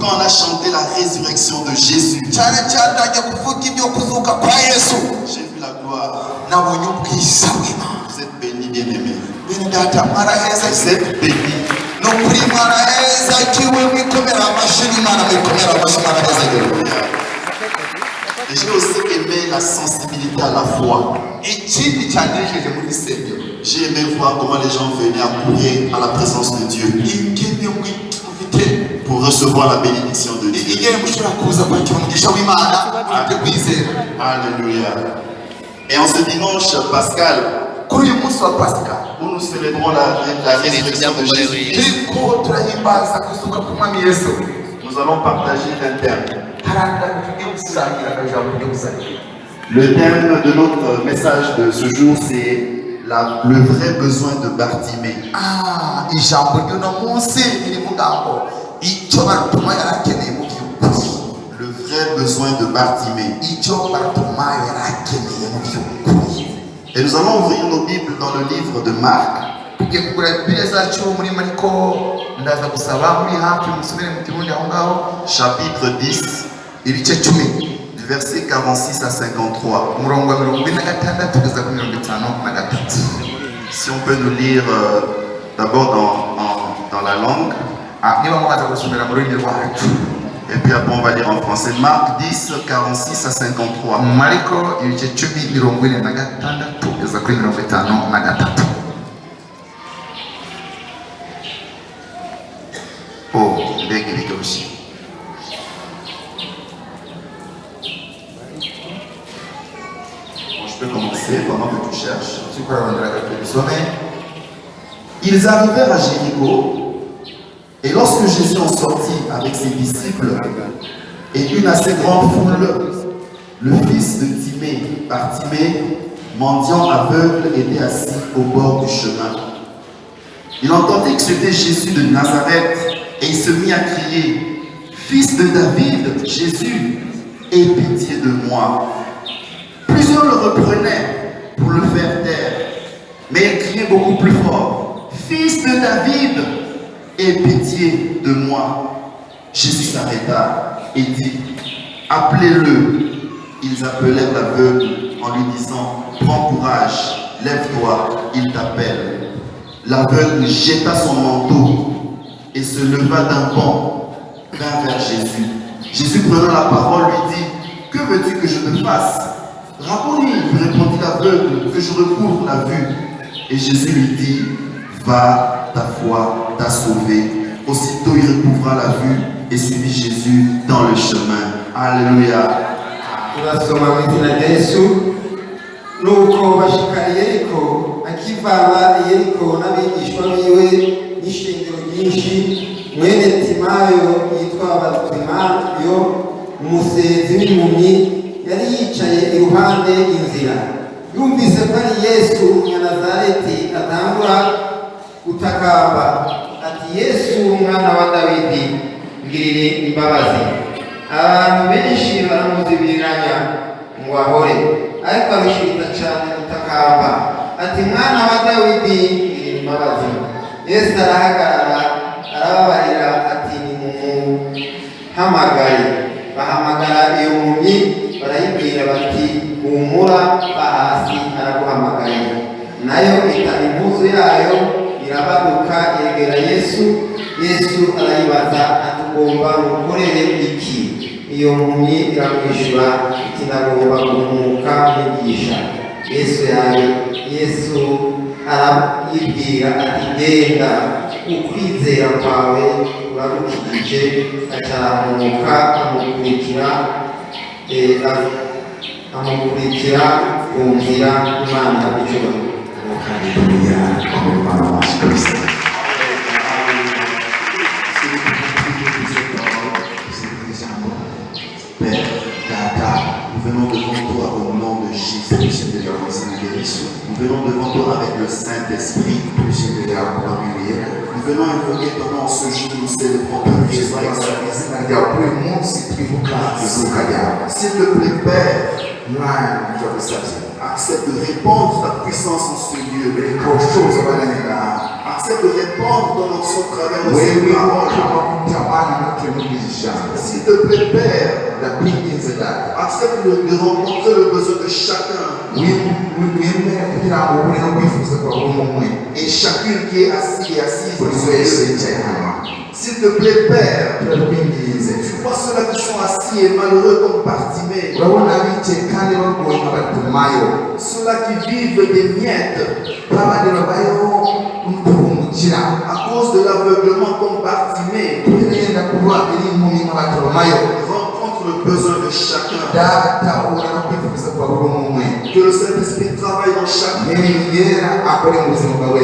quand on a chanté la résurrection de Jésus, j'ai vu la gloire. Vous êtes bénis, bien-aimés. Vous êtes bénis. Et j'ai aussi aimé la sensibilité à la foi. J'ai aimé voir comment les gens venaient accourir à la présence de Dieu pour recevoir la bénédiction de Dieu. Alléluia. Et en ce dimanche pascal, où nous célébrons la résurrection de Jésus, nous allons partager un thème. Le thème de notre message de ce jour, c'est le vrai besoin de Bartimée. Le vrai besoin de Bartimée. Et nous allons ouvrir nos Bibles dans le livre de Marc. Chapitre 10, du verset 46 à 53. Si on peut nous lire d'abord dans la langue. Et puis après on va lire en français. Marc 10, 46 à 53. Oh, aussi. Bon, je peux commencer pendant que tu cherches. Ils arrivèrent à Jéricho. Et lorsque Jésus en sortit avec ses disciples et une assez grande foule, le fils de Timée, Bartimée, mendiant aveugle, était assis au bord du chemin. Il entendit que c'était Jésus de Nazareth et il se mit à crier: Fils de David, Jésus, aie pitié de moi. Plusieurs le reprenaient pour le faire taire, mais il criait beaucoup plus fort: Fils de David, aie pitié de moi. Jésus s'arrêta et dit: Appelez-le. Ils appelèrent l'aveugle en lui disant: Prends courage, lève-toi, il t'appelle. L'aveugle jeta son manteau et se leva d'un bond, vint vers Jésus. Jésus prenant la parole lui dit: Que veux-tu que je te fasse? Rabboni, lui répondit l'aveugle, que je recouvre la vue. Et Jésus lui dit: Va, ta foi t'a sauvé. Aussitôt il recouvra la vue et suivit Jésus dans le chemin. Alléluia. Nuko bashika Yeriko, akivana Yeriko n'abigishwa biwe n'ishengero ryinshi, mwene Timayo yitwa Bartimayo, umusezi w'impumyi, yari yicaye iruhande y'inzira. Yumvise ko ari Yesu Umunyanazareti atangura gutakamba ati: Yesu umwana wa Dawidi, ngirira imbabazi. Abantu benshi baramuzibiriranya ngo ahore, ariko arishirita cyane gutakamba ati: Mwana wa Dawidi, ngirira imbabazi. Yesu arahagarara arababarira ati: Nimumuhamagare. Bahamagara iyo mpumyi, barayibwira bati: Humura, va hasi, araguhamagaye. Nayo ita impuzu yayo irabaduka, yegera Yesu. Yesu arayibaza ati: Ugomba gukorera iki? Iyo mpumyi iramwishyura iti: Ndagomba guhumuka mwigisha. Yesu arayibwira ati: Genda, ukwizera kwawe uragukijije. Acaramuka amukurikira ku nzira. Imana yabicyubahiro. Haleluya. Père, Tata, nous venons devant toi au nom de Jésus, nous venons devant toi avec le Saint-Esprit. Nous venons invoquer ton nom ce jour, nous célébrons ton Jésus. S'il te plaît, Père, accepte de répandre ta puissance en ce lieu. Accepte de répandre ton onction à travers nos paroles. S'il te plaît, Père, accepte de rencontrer le besoin de chacun. Et chacune qui est assis et assise. S'il te plaît, Père, tu vois ceux-là qui sont assis et malheureux comme Bartimée. Ceux-là qui vivent des miettes à cause de l'aveuglement comme Bartimée. Rencontre le besoin de chacun. Que le Saint-Esprit travaille dans chacun.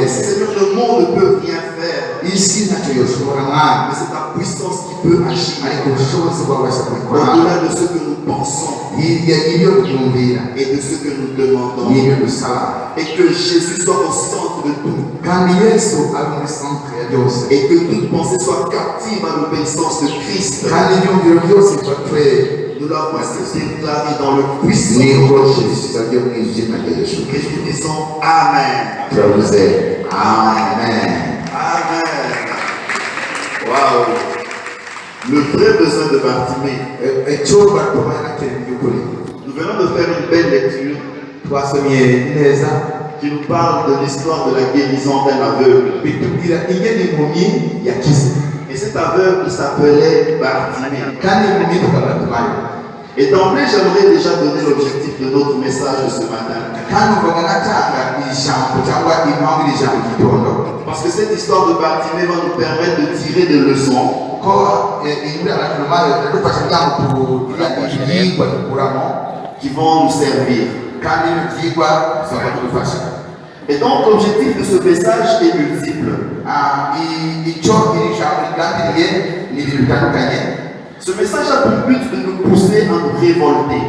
Seigneur, le monde ne peut rien faire. Mais c'est ta puissance qui peut agir au-delà de ce que nous pensons et de ce que nous demandons. Et que Jésus soit au centre de tout. Et que toute pensée soit captive à l'obéissance de Christ. Nous l'avons ainsi déclaré dans le puissant nom de Jésus. Et nous disons Amen. Amen. Amen. Waouh. Le vrai besoin de Bartimée. Nous venons de faire une belle lecture qui nous parle de l'histoire de la guérison d'un aveugle. Et cet aveugle s'appelait Bartimée. Et d'emblée, j'aimerais déjà donner l'objectif de notre message de ce matin. Parce que cette histoire de Bartimée va nous permettre de tirer des leçons qui vont nous servir. Et donc l'objectif de ce message est multiple. Ce message a pour but de nous pousser à nous révolter.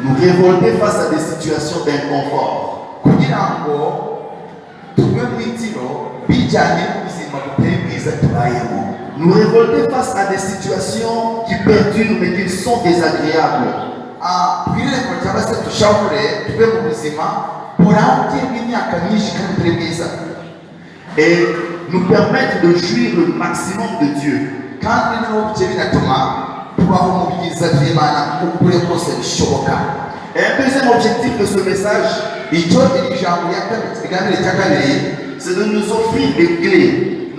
Nous révolter face à des situations d'inconfort. Nous révolter face à des situations qui perdurent mais qui sont désagréables. Et nous permettre de jouir le maximum de Dieu. Et un deuxième objectif de ce message, c'est de nous offrir des clés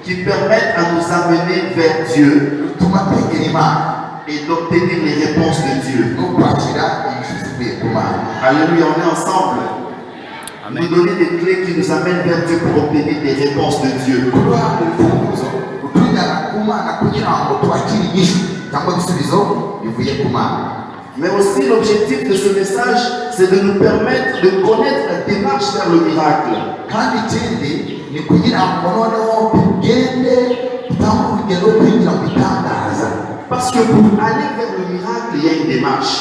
qui permettent à nous amener vers Dieu et d'obtenir les réponses de Dieu. Alléluia, on est ensemble. Nous donner des clés qui nous amènent vers Dieu pour obtenir des réponses de Dieu. Mais aussi l'objectif de ce message, c'est de nous permettre de connaître la démarche vers le miracle. Parce que pour aller vers le miracle, il y a une démarche.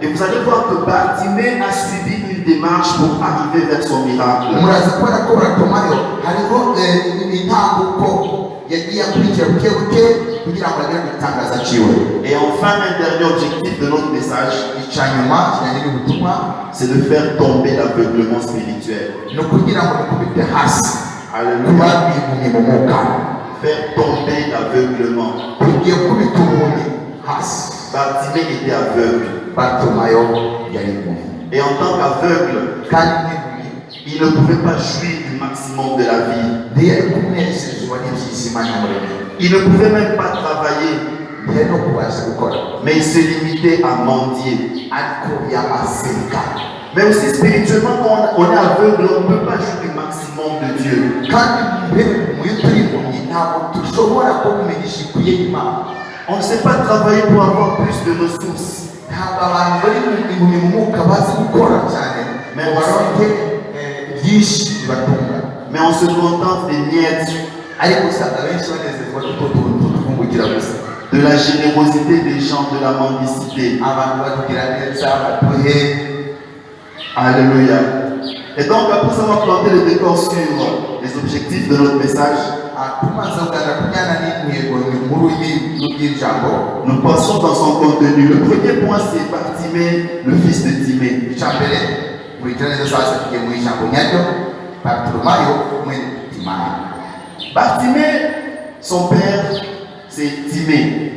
Et vous allez voir que Bartimée a suivi une démarche pour arriver vers son miracle. Et enfin, un dernier objectif de notre message, c'est de faire tomber l'aveuglement spirituel. Alléluia. Faire tomber l'aveuglement. Bartimée était aveugle. Et en tant qu'aveugle, il ne pouvait pas jouir du maximum de la vie. Il ne pouvait même pas travailler. Mais il se limitait à mendier. Mais aussi spirituellement, quand on est aveugle, on ne peut pas jouir du maximum de Dieu. On ne sait pas travailler pour avoir plus de ressources. Mais on se contente des miettes, de la générosité des gens, de la mendicité. Alléluia. Et donc, après avoir planté le décor sur les objectifs de notre message, Nous passons dans son contenu. Le premier point, c'est Bartimée, le fils de Timée. Bartimée, son père, c'est Timée.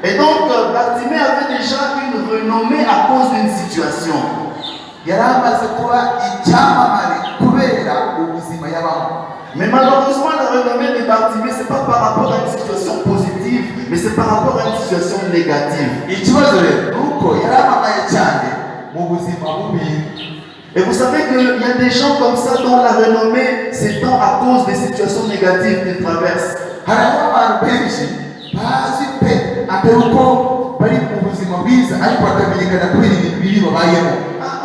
Et donc, Bartimée avait déjà une renommée à cause d'une situation. Mais malheureusement, la renommée de Bartimée, ce n'est pas par rapport à une situation positive, mais c'est par rapport à une situation négative. Et vous savez qu'il y a des gens comme ça dont la renommée s'étend à cause des situations négatives qu'ils traversent.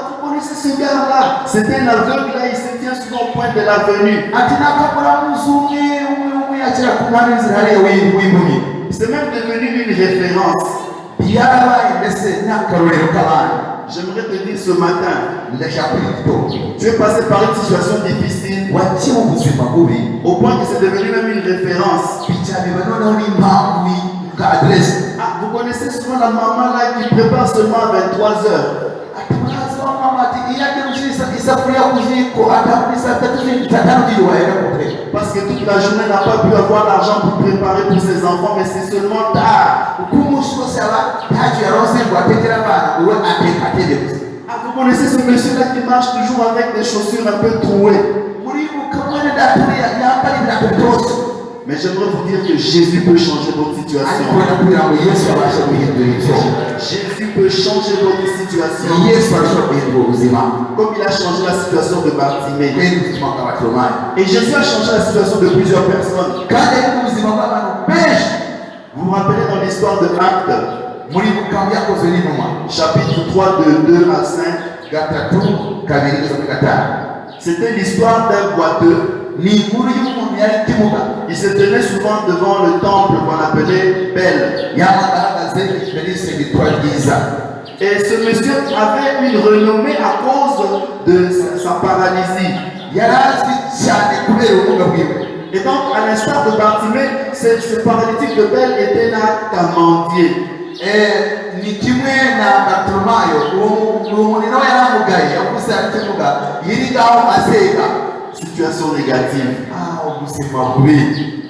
Vous connaissez ce gars-là? C'était un aveugle, là, il se tient souvent au point de l'avenue. C'est même devenu une référence. J'aimerais te dire ce matin, tu es passé par une situation difficile au point que c'est devenu même une référence. Vous connaissez souvent la maman là qui prépare seulement à 23 heures. Parce que toute la journée n'a pas pu avoir l'argent pour préparer pour ses enfants, mais c'est seulement tard. Vous connaissez ce monsieur-là qui marche toujours avec des chaussures un peu trouées. Mais j'aimerais vous dire que Jésus peut changer votre situation. Jésus peut changer votre situation. Comme il a changé la situation de Bartimée. Et Jésus a changé la situation de plusieurs personnes. Vous vous rappelez dans l'histoire de Actes, chapitre 3 de 2 à 5. C'était l'histoire d'un boiteux. Il se tenait souvent devant le temple qu'on appelait Bel. Et ce monsieur avait une renommée à cause de sa paralysie. Et donc, à l'instar de Bartimée, ce paralytique de Bel était là qu'à mendier. Situation négative.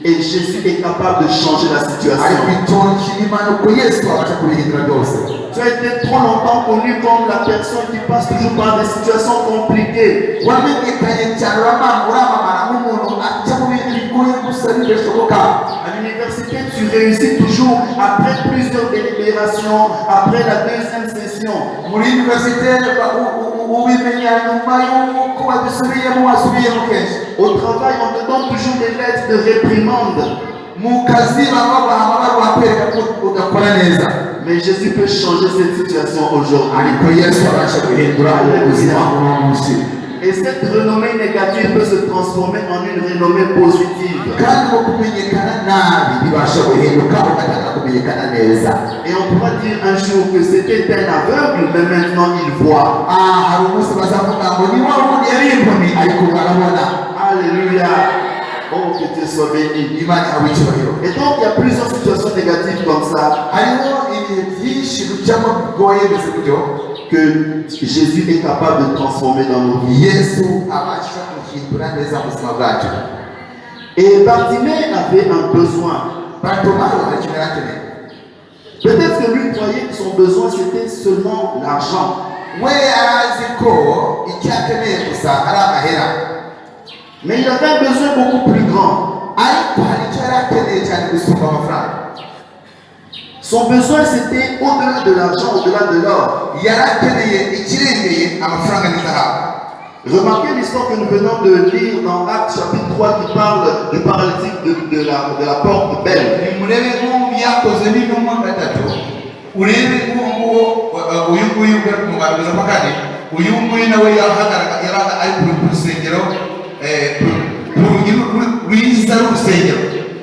Et Jésus est capable de changer la situation. Tu as été trop longtemps connu comme la personne qui passe toujours par des situations compliquées. À l'université, tu réussis toujours après plusieurs délibérations, après la deuxième session. Au travail, on te donne toujours des lettres de réprimande. Mais Jésus peut changer cette situation aujourd'hui. Et cette renommée négative peut se transformer en une renommée positive. Et on pourra dire un jour que c'était un aveugle, mais maintenant il voit. Alléluia. Oh, que Dieu soit béni. Et donc il y a plusieurs situations négatives comme ça que Jésus est capable de transformer dans nos vies. Et Bartimée avait un besoin. Peut-être que lui croyait que son besoin c'était seulement l'argent. Mais il avait un besoin beaucoup plus grand. Son besoin c'était au-delà de l'argent, au-delà de l'or. Remarquez l'histoire que nous venons de lire dans Actes chapitre 3 qui parle du paralytique de la porte belle.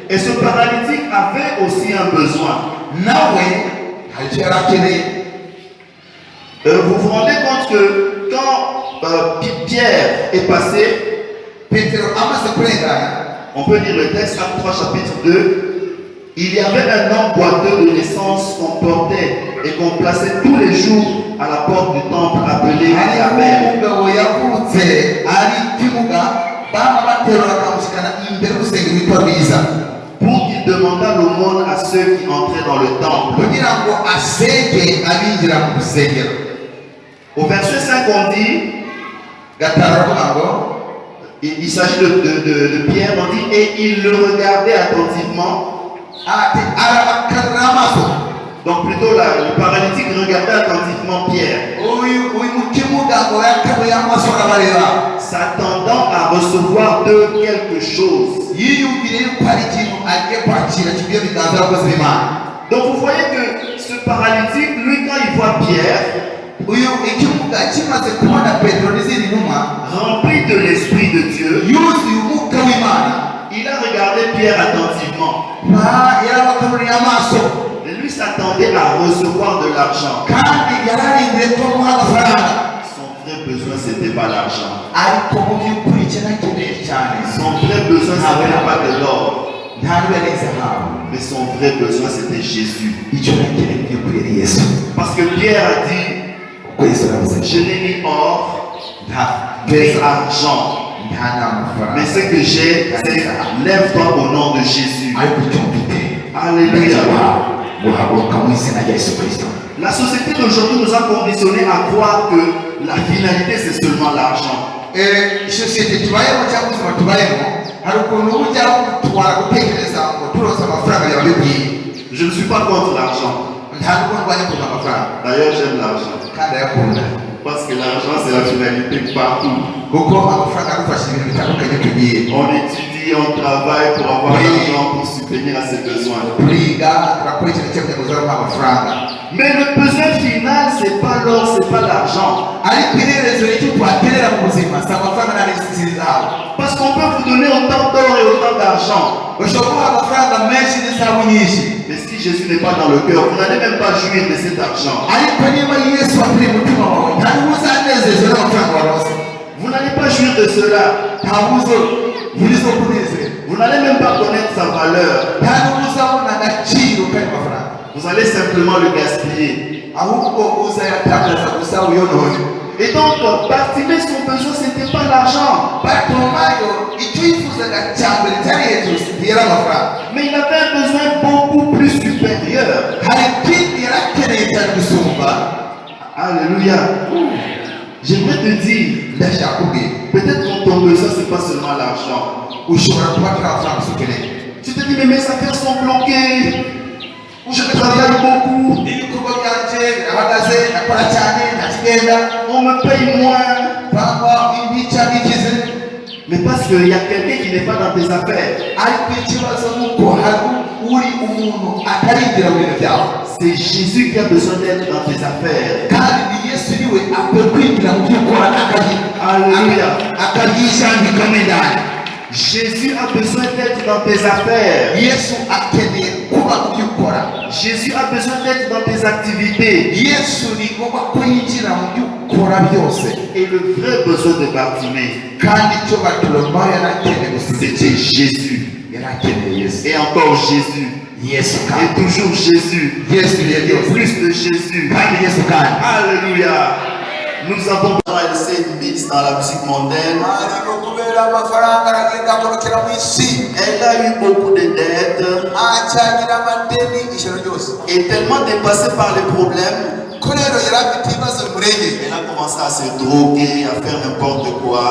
Et ce paralytique avait aussi un besoin. Vous vous rendez compte que quand Pierre est passé, On peut lire le texte, Acte 3, chapitre 2. Il y avait un homme boiteux de naissance qu'on portait et qu'on plaçait tous les jours à la porte du temple appelé Abel. Pour qu'il demandât l'aumône à ceux qui entraient dans le temple. Au verset 5, on dit, il s'agit de Pierre, on dit, et il le regardait attentivement. Donc plutôt le paralytique regardait attentivement Pierre, s'attendant à recevoir d'eux quelque chose. Donc vous voyez que ce paralytique, lui, quand il voit Pierre, rempli de l'Esprit de Dieu, il a regardé Pierre attentivement. Et lui s'attendait à recevoir de l'argent. Son vrai besoin, c'était pas l'argent. Son vrai besoin, c'était pas de l'or. Mais son vrai besoin, c'était Jésus. Parce que Pierre a dit, je n'ai ni or, ni argent. Mais ce que j'ai, c'est lève-toi au nom de Jésus. Alléluia. La société d'aujourd'hui nous a conditionnés à croire que la finalité c'est seulement l'argent. Je ne suis pas contre l'argent. D'ailleurs, j'aime l'argent. Parce que l'argent c'est la finalité partout. On étudie, on travaille pour avoir l'argent pour subvenir à ses besoins. Mais le besoin final, c'est pas l'or, c'est pas l'argent. Parce qu'on peut vous donner autant d'or et autant d'argent. Mais si Jésus n'est pas dans le cœur, vous n'allez même pas jouir de cet argent. Vous n'allez pas jouir de cela. Vous n'allez même pas connaître sa valeur. Vous allez simplement le gaspiller. Et donc, Bartimée, son besoin, ce n'était pas l'argent. Mais il avait un besoin beaucoup plus supérieur. Alléluia. J'aimerais te dire, peut-être que ton besoin, ce n'est pas seulement l'argent. Tu te dis, mais mes affaires sont bloquées. Je travaille beaucoup. On me paye moins. Mais parce qu'il y a quelqu'un qui n'est pas dans tes affaires. C'est Jésus qui a besoin d'être dans tes affaires. Alléluia. Jésus a besoin d'être dans tes affaires. Jésus a besoin d'être dans tes activités. Et le vrai besoin de Bartimée, c'était Jésus. Et encore Jésus. Et toujours Jésus. Et plus de Jésus. Alléluia. Nous avons laissé une mise dans la musique mondaine. Elle a eu beaucoup de dettes. Et tellement dépassée par les problèmes, elle a commencé à se droguer, à faire n'importe quoi.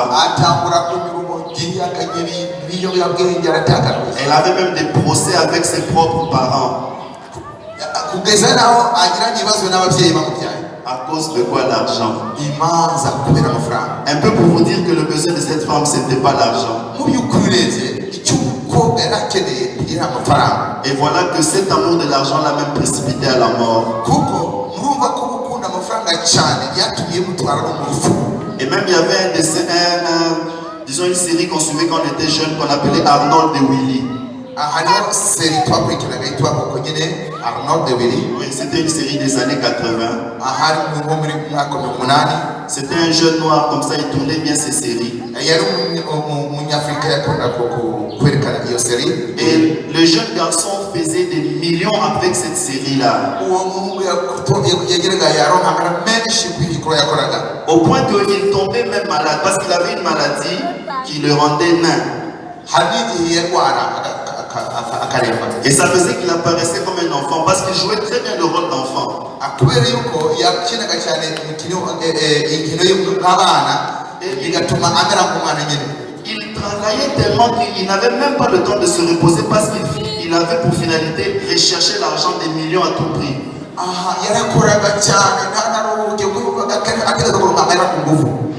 Elle avait même des procès avec ses propres parents. À cause de quoi? L'argent. Un peu pour vous dire que le besoin de cette femme, ce n'était pas l'argent. Et voilà que cet amour de l'argent l'a même précipité à la mort. Et même il y avait un dessin, disons une série qu'on suivait quand on était jeune, qu'on appelait Arnold et Willy. Oui, c'était une série des années 80. C'était un jeune noir, comme ça il tournait bien ses séries. Et le jeune garçon faisait des millions avec cette série-là. Au point qu'il tombait même malade parce qu'il avait une maladie qui le rendait nain. Et ça faisait qu'il apparaissait comme un enfant parce qu'il jouait très bien le rôle d'enfant. Il travaillait tellement qu'il n'avait même pas le temps de se reposer parce qu'il avait pour finalité rechercher l'argent des millions à tout prix.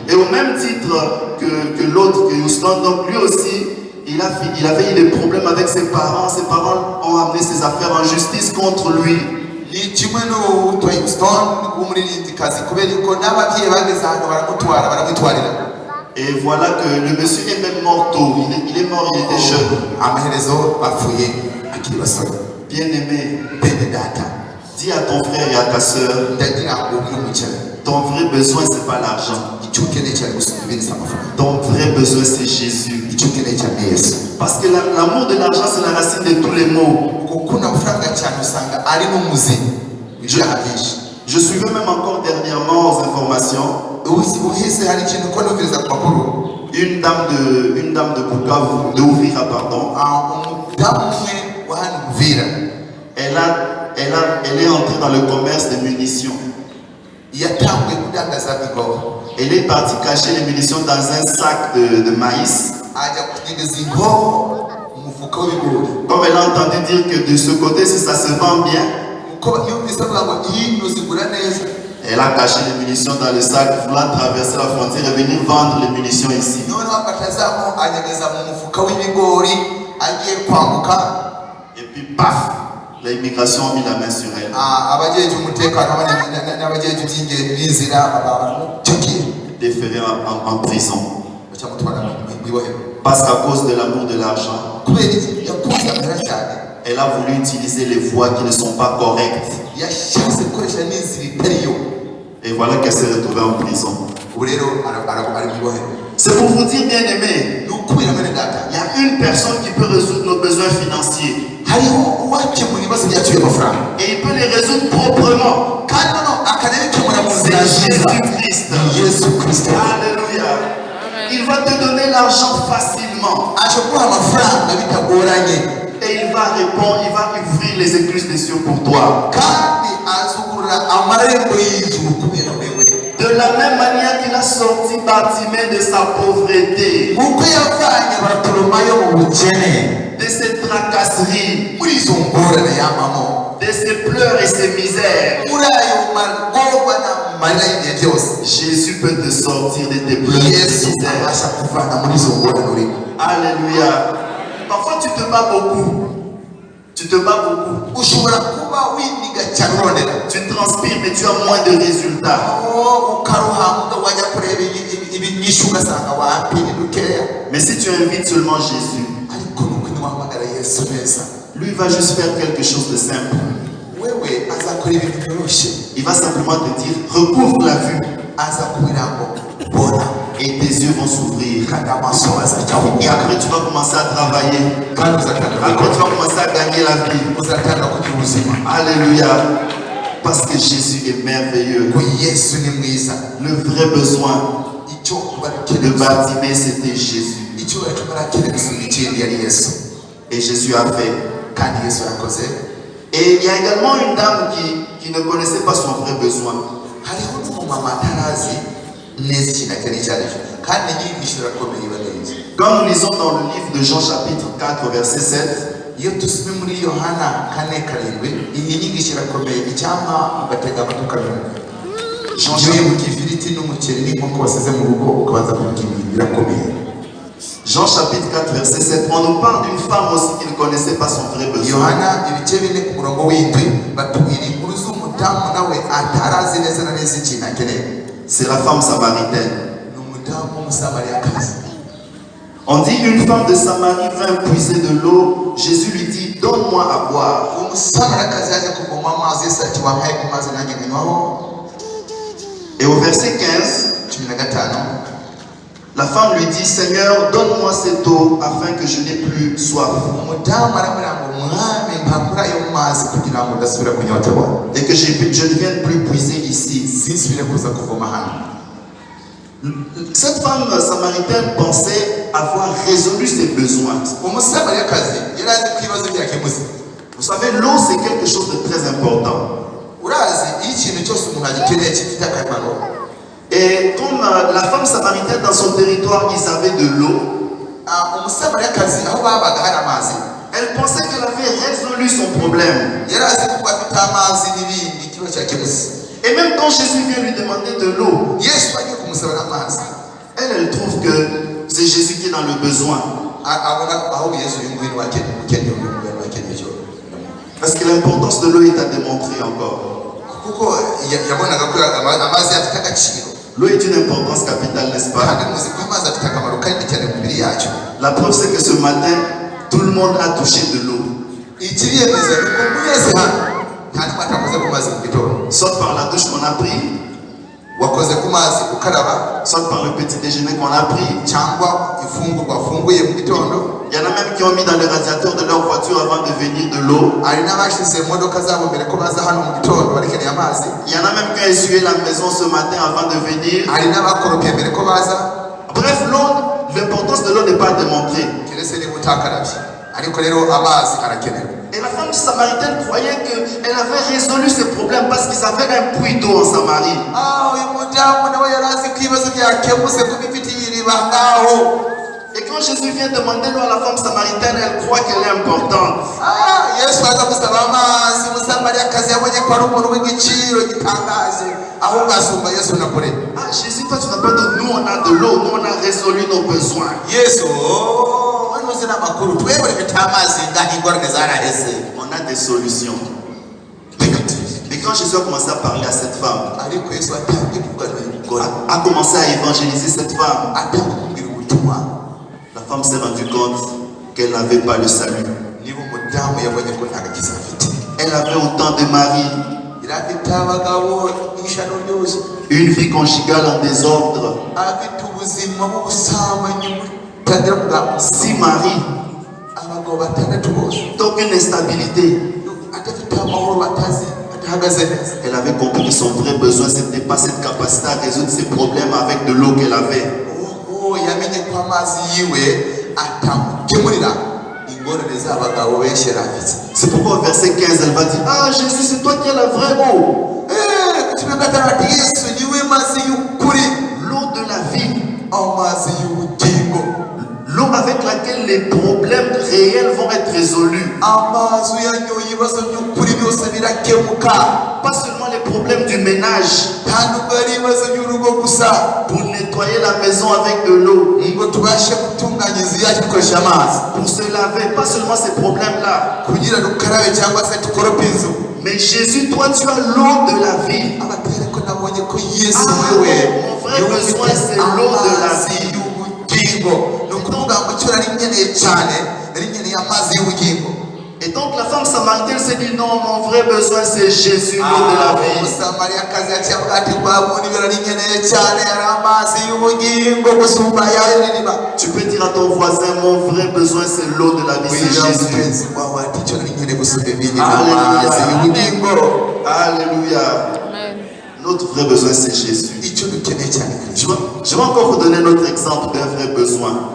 Et au même titre que l'autre, que Houston, donc lui aussi, il avait eu des problèmes avec ses parents. Ses parents ont amené ses affaires en justice contre lui. Et voilà que le monsieur est même mort tôt. Il est mort, il était jeune. Bien aimé, dis à ton frère et à ta soeur, ton vrai besoin c'est pas l'argent. Ton vrai besoin c'est Jésus. Parce que l'amour de l'argent c'est la racine de tous les maux. Je suivais même encore dernièrement aux informations une dame de Bukavu, de Uvira, pardon. Elle est entrée dans le commerce des munitions. Elle est partie cacher les munitions dans un sac de maïs. Comme elle a entendu dire que de ce côté, si ça se vend bien, elle a caché les munitions dans le sac, voulant traverser la frontière et venir vendre les munitions ici. Et puis paf, l'immigration a mis la main sur elle. Déférée en prison. Parce qu'à cause de l'amour de l'argent, elle a voulu utiliser les voies qui ne sont pas correctes. Et voilà qu'elle s'est retrouvée en prison. C'est pour vous dire, bien aimé, il y a une personne qui peut résoudre nos besoins financiers. Et il peut les résoudre proprement. C'est Jésus-Christ. Alléluia. Il va te donner l'argent facilement. Et il va répondre, il va ouvrir les écluses des cieux pour toi. De la même manière qu'il a sorti Bartimée de sa pauvreté, de ses tracasseries, de ses pleurs et ses misères. Jésus peut te sortir de tes pleurs et de tes misères. Alléluia. Parfois tu te bats beaucoup. Tu transpires mais tu as moins de résultats. Mais si tu invites seulement Jésus, lui va juste faire quelque chose de simple. Il va simplement te dire, recouvre la vue. Et tes yeux vont s'ouvrir. Et après tu vas commencer à travailler. Après tu vas commencer à gagner la vie. Alléluia. Parce que Jésus est merveilleux. Le vrai besoin de Bartimée, c'était Jésus. Et Jésus a fait. Et il y a également une dame qui ne connaissait pas son vrai besoin. Quand nous lisons dans le livre de Jean chapitre 4 verset 7, Jean chapitre 4 verset 7, on nous parle d'une femme aussi qui ne connaissait pas son vrai besoin. C'est la femme samaritaine. On dit une femme de Samarie vint puiser de l'eau. Jésus lui dit, donne-moi à boire. Et au verset 15, la femme lui dit, Seigneur, donne-moi cette eau afin que je n'ai plus soif. Et que je ne vienne plus puiser ici. Cette femme samaritaine pensait avoir résolu ses besoins. Vous savez, l'eau c'est quelque chose de très important. Et comme la femme samaritaine dans son territoire, ils avaient de l'eau, elle pensait qu'elle avait résolu son problème. Et même quand Jésus vient lui demander de l'eau, elle trouve que c'est Jésus qui est dans le besoin. Parce que l'importance de l'eau est à démontrer encore. L'eau est une importance capitale, n'est-ce pas? La preuve c'est que ce matin, tout le monde a touché de l'eau. Soit par la douche qu'on a pris, soit par le petit déjeuner qu'on a pris. Il y en a même qui ont mis dans le radiateur de leur voiture avant de venir de l'eau. Il y en a même qui ont essuyé la maison ce matin avant de venir. Bref, l'eau, l'importance de l'eau n'est pas démontrée. Et la femme samaritaine croyait qu'elle avait résolu ses problèmes parce qu'ils avaient un puits d'eau en Samarie. Et quand Jésus vient demander l'eau à la femme samaritaine, elle croit qu'elle est importante. Jésus, toi tu n'as pas de nous, on a de l'eau, nous on a résolu nos besoins. On a des solutions. Et quand Jésus a commencé à parler à cette femme, a commencé à évangéliser cette femme, la femme s'est rendue compte qu'elle n'avait pas le salut. Elle avait autant de maris, une vie conjugale en désordre, 6 maris, donc une instabilité. Elle avait compris que son vrai besoin, ce n'était pas cette capacité à résoudre ses problèmes avec de l'eau qu'elle avait. C'est pourquoi au verset 15, elle va dire, ah Jésus, c'est toi qui as la vraie eau. L'eau de la vie. L'eau avec laquelle les problèmes réels vont être résolus. Pas seulement les problèmes du ménage. Pour nettoyer la maison avec de l'eau. Pour se laver, pas seulement ces problèmes-là. Mais Jésus, toi tu as l'eau de la vie. Mon vrai besoin c'est l'eau de la vie. Et donc la femme samaritaine s'est dit non, mon vrai besoin c'est Jésus, l'eau de la vie. Tu peux dire à ton voisin, mon vrai besoin c'est l'eau de la vie, c'est Jésus. Alléluia. Alléluia. Notre vrai besoin c'est Jésus. Je vais encore vous donner notre exemple d'un vrai besoin.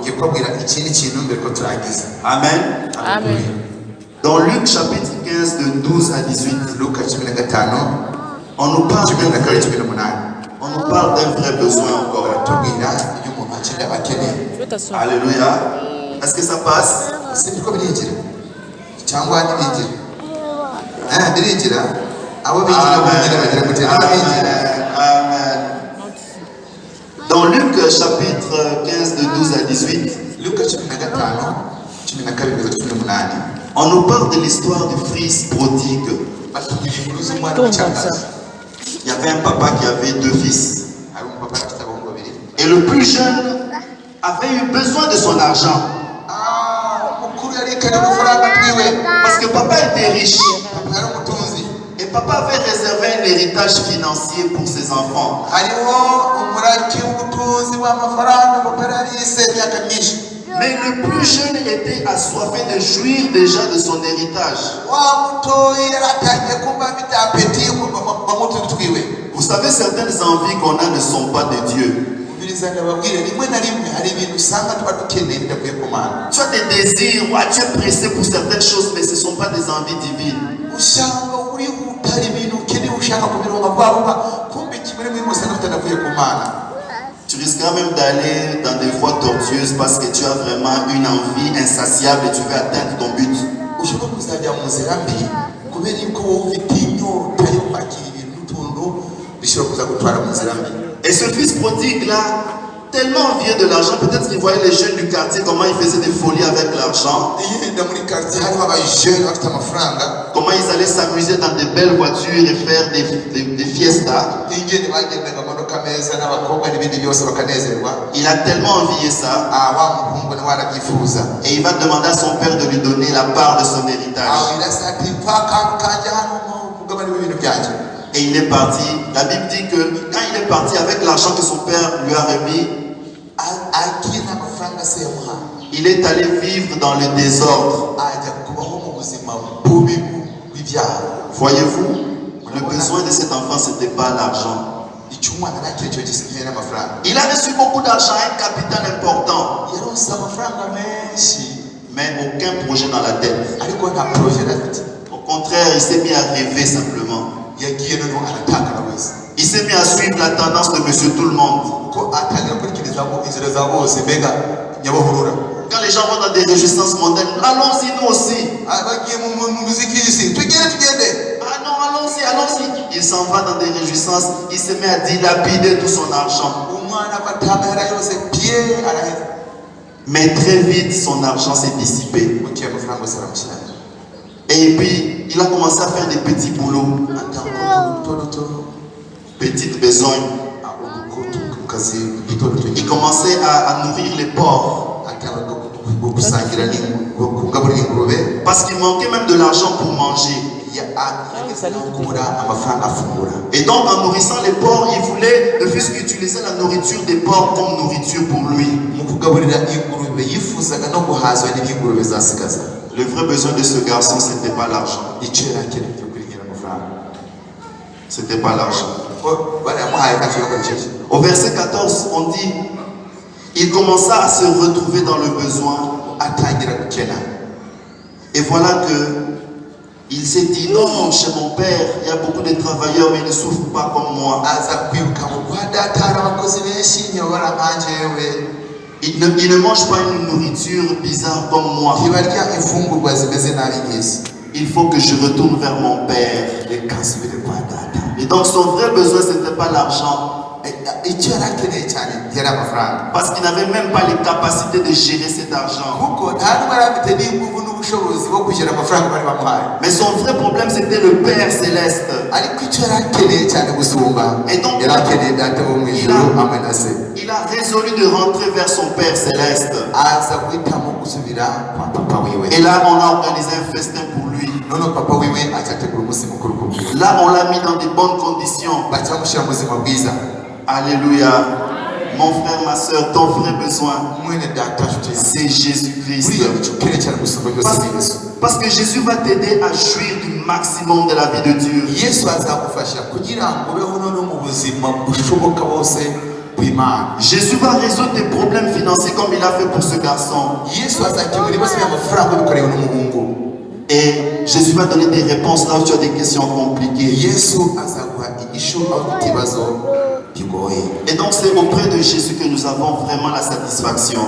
Amen. Amen. Dans Luc chapitre 15 de 12 à 18, on nous parle d'un vrai besoin encore. Alléluia. Est-ce que ça passe? Amen. Dans Luc chapitre 15 de 12 à 18, on nous parle de l'histoire du fils prodigue. Il y avait un papa qui avait 2 fils. Et le plus jeune avait eu besoin de son argent. Parce que papa était riche. Et papa avait réservé un héritage financier pour ses enfants. Mais le plus jeune était assoiffé de jouir déjà de son héritage. Vous savez, certaines envies qu'on a ne sont pas de Dieu. Tu as des désirs, tu es pressé pour certaines choses, mais ce ne sont pas des envies divines. Tu risqueras même d'aller dans des voies tortueuses parce que tu as vraiment une envie insatiable et tu veux atteindre ton but. Et ce fils prodigue là, tellement envieux de l'argent, peut-être qu'il voyait les jeunes du quartier, comment ils faisaient des folies avec l'argent. Comment ils allaient s'amuser dans de belles voitures et faire des fiestas. Il a tellement envié ça. Et il va demander à son père de lui donner la part de son héritage. Et il est parti. La Bible dit que quand il est parti avec l'argent que son père lui a remis, il est allé vivre dans le désordre. Voyez-vous, le besoin de cet enfant, ce n'était pas l'argent. Il a reçu beaucoup d'argent, un capital important, mais aucun projet dans la tête. Au contraire, il s'est mis à rêver simplement. Il s'est mis à suivre la tendance de Monsieur Tout-le-Monde. Quand les gens vont dans des réjouissances mondaines, allons-y nous aussi. Ah non, allons-y, allons-y. Il s'en va dans des réjouissances, il se met à dilapider tout son argent. Mais très vite, son argent s'est dissipé. Et puis, il a commencé à faire des petits boulots. Petites besognes. Il commençait à nourrir les porcs. Parce qu'il manquait même de l'argent pour manger. Et donc en nourrissant les porcs, il voulait le fils utiliser la nourriture des porcs comme nourriture pour lui. Le vrai besoin de ce garçon, ce n'était pas l'argent. C'était pas l'argent. Au verset 14, on dit, il commença à se retrouver dans le besoin. Et voilà que il s'est dit, non, chez mon père, il y a beaucoup de travailleurs, mais ils ne souffrent pas comme moi. Ils ne mangent pas une nourriture bizarre comme moi. Il faut que je retourne vers mon père. Et donc son vrai besoin, ce n'était pas l'argent. Parce qu'il n'avait même pas les capacités de gérer cet argent. Mais son vrai problème, c'était le Père Céleste. Et donc, il a résolu de rentrer vers son Père Céleste. Et là, on a organisé un festin pour lui. Là, on l'a mis dans de bonnes conditions. Alléluia. Mon frère, ma soeur, ton vrai besoin, c'est Jésus-Christ. Parce que Jésus va t'aider à jouir du maximum de la vie de Dieu. Jésus va résoudre tes problèmes financiers comme il a fait pour ce garçon. Et Jésus va donner des réponses là où tu as des questions compliquées. Et donc c'est auprès de Jésus que nous avons vraiment la satisfaction.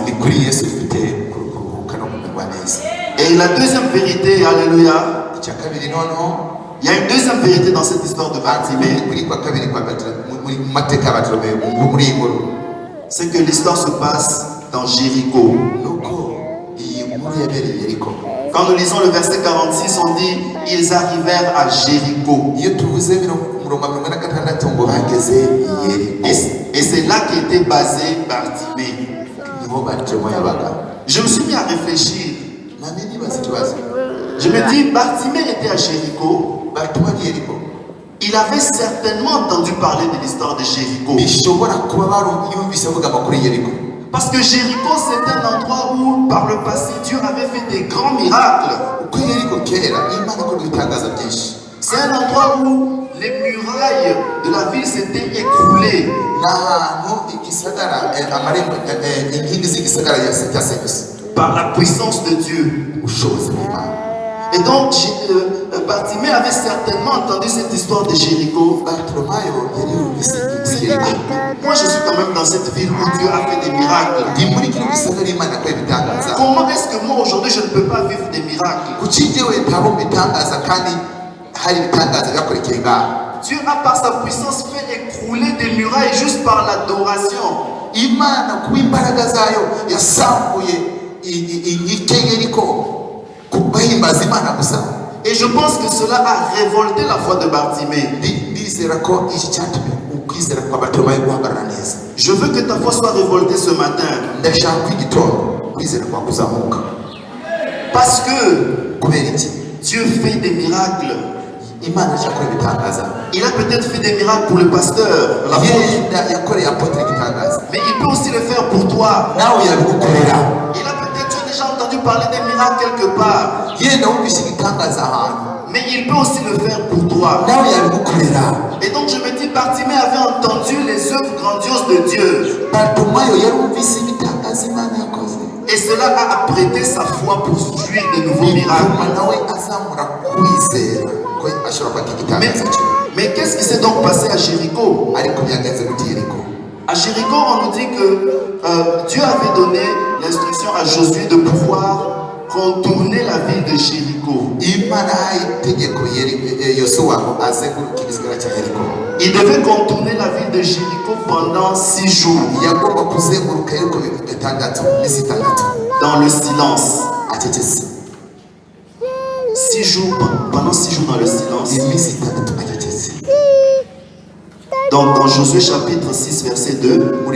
Et la deuxième vérité, alléluia, il y a une deuxième vérité dans cette histoire de Bartimée. C'est que l'histoire se passe dans Jéricho. Quand nous lisons le verset 46, on dit ils arrivèrent à Jéricho. Et c'est là qu'était basé Bartimée. Je me suis mis à réfléchir. Je me dis, Bartimée était à Jéricho. Il avait certainement entendu parler de l'histoire de Jéricho. Parce que Jéricho, c'est un endroit où, par le passé, Dieu avait fait des grands miracles. C'est un endroit où les murailles de la ville s'étaient écroulées. Par la puissance de Dieu. Et donc, Bartimée avait certainement entendu cette histoire de Jéricho. Moi, je suis quand même dans cette ville où Dieu a fait des miracles. Comment est-ce que moi, aujourd'hui, je ne peux pas vivre des miracles? Dieu a, par sa puissance, fait écrouler des murailles juste par l'adoration. Et je pense que cela a révolté la foi de Bartimée. Je veux que ta foi soit révoltée ce matin. Parce que Dieu fait des miracles. Il a peut-être fait des miracles pour le pasteur, mais il peut aussi le faire pour toi. Il a peut-être déjà entendu parler des miracles quelque part, mais il peut aussi le faire pour toi. Et donc je me dis, Bartimée avait entendu les œuvres grandioses de Dieu, et cela a apprêté sa foi pour jouir de nouveaux miracles. Mais qu'est-ce qui s'est donc passé à Jéricho? À Jéricho, on nous dit que Dieu avait donné l'instruction à Josué de pouvoir contourner la ville de Jéricho. Il devait contourner la ville de Jéricho pendant 6 jours. Dans le silence. 6 jours, pendant 6 jours dans le silence. Donc dans Josué chapitre 6 verset 2,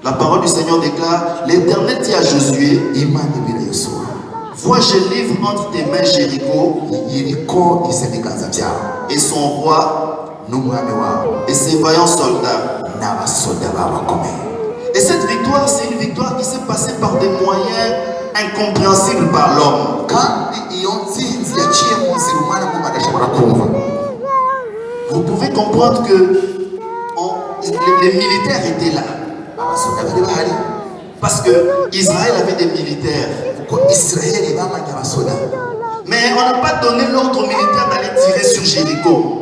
la parole du Seigneur déclare: l'Éternel dit à Josué, vois, je livre entre tes mains Jéricho et son roi et ses vaillants soldats. Et cette victoire, c'est une victoire qui s'est passée par des moyens incompréhensibles par l'homme. Vous pouvez comprendre que les militaires étaient là. Parce que Israël avait des militaires. Mais on n'a pas donné l'ordre aux militaires d'aller tirer sur Jéricho.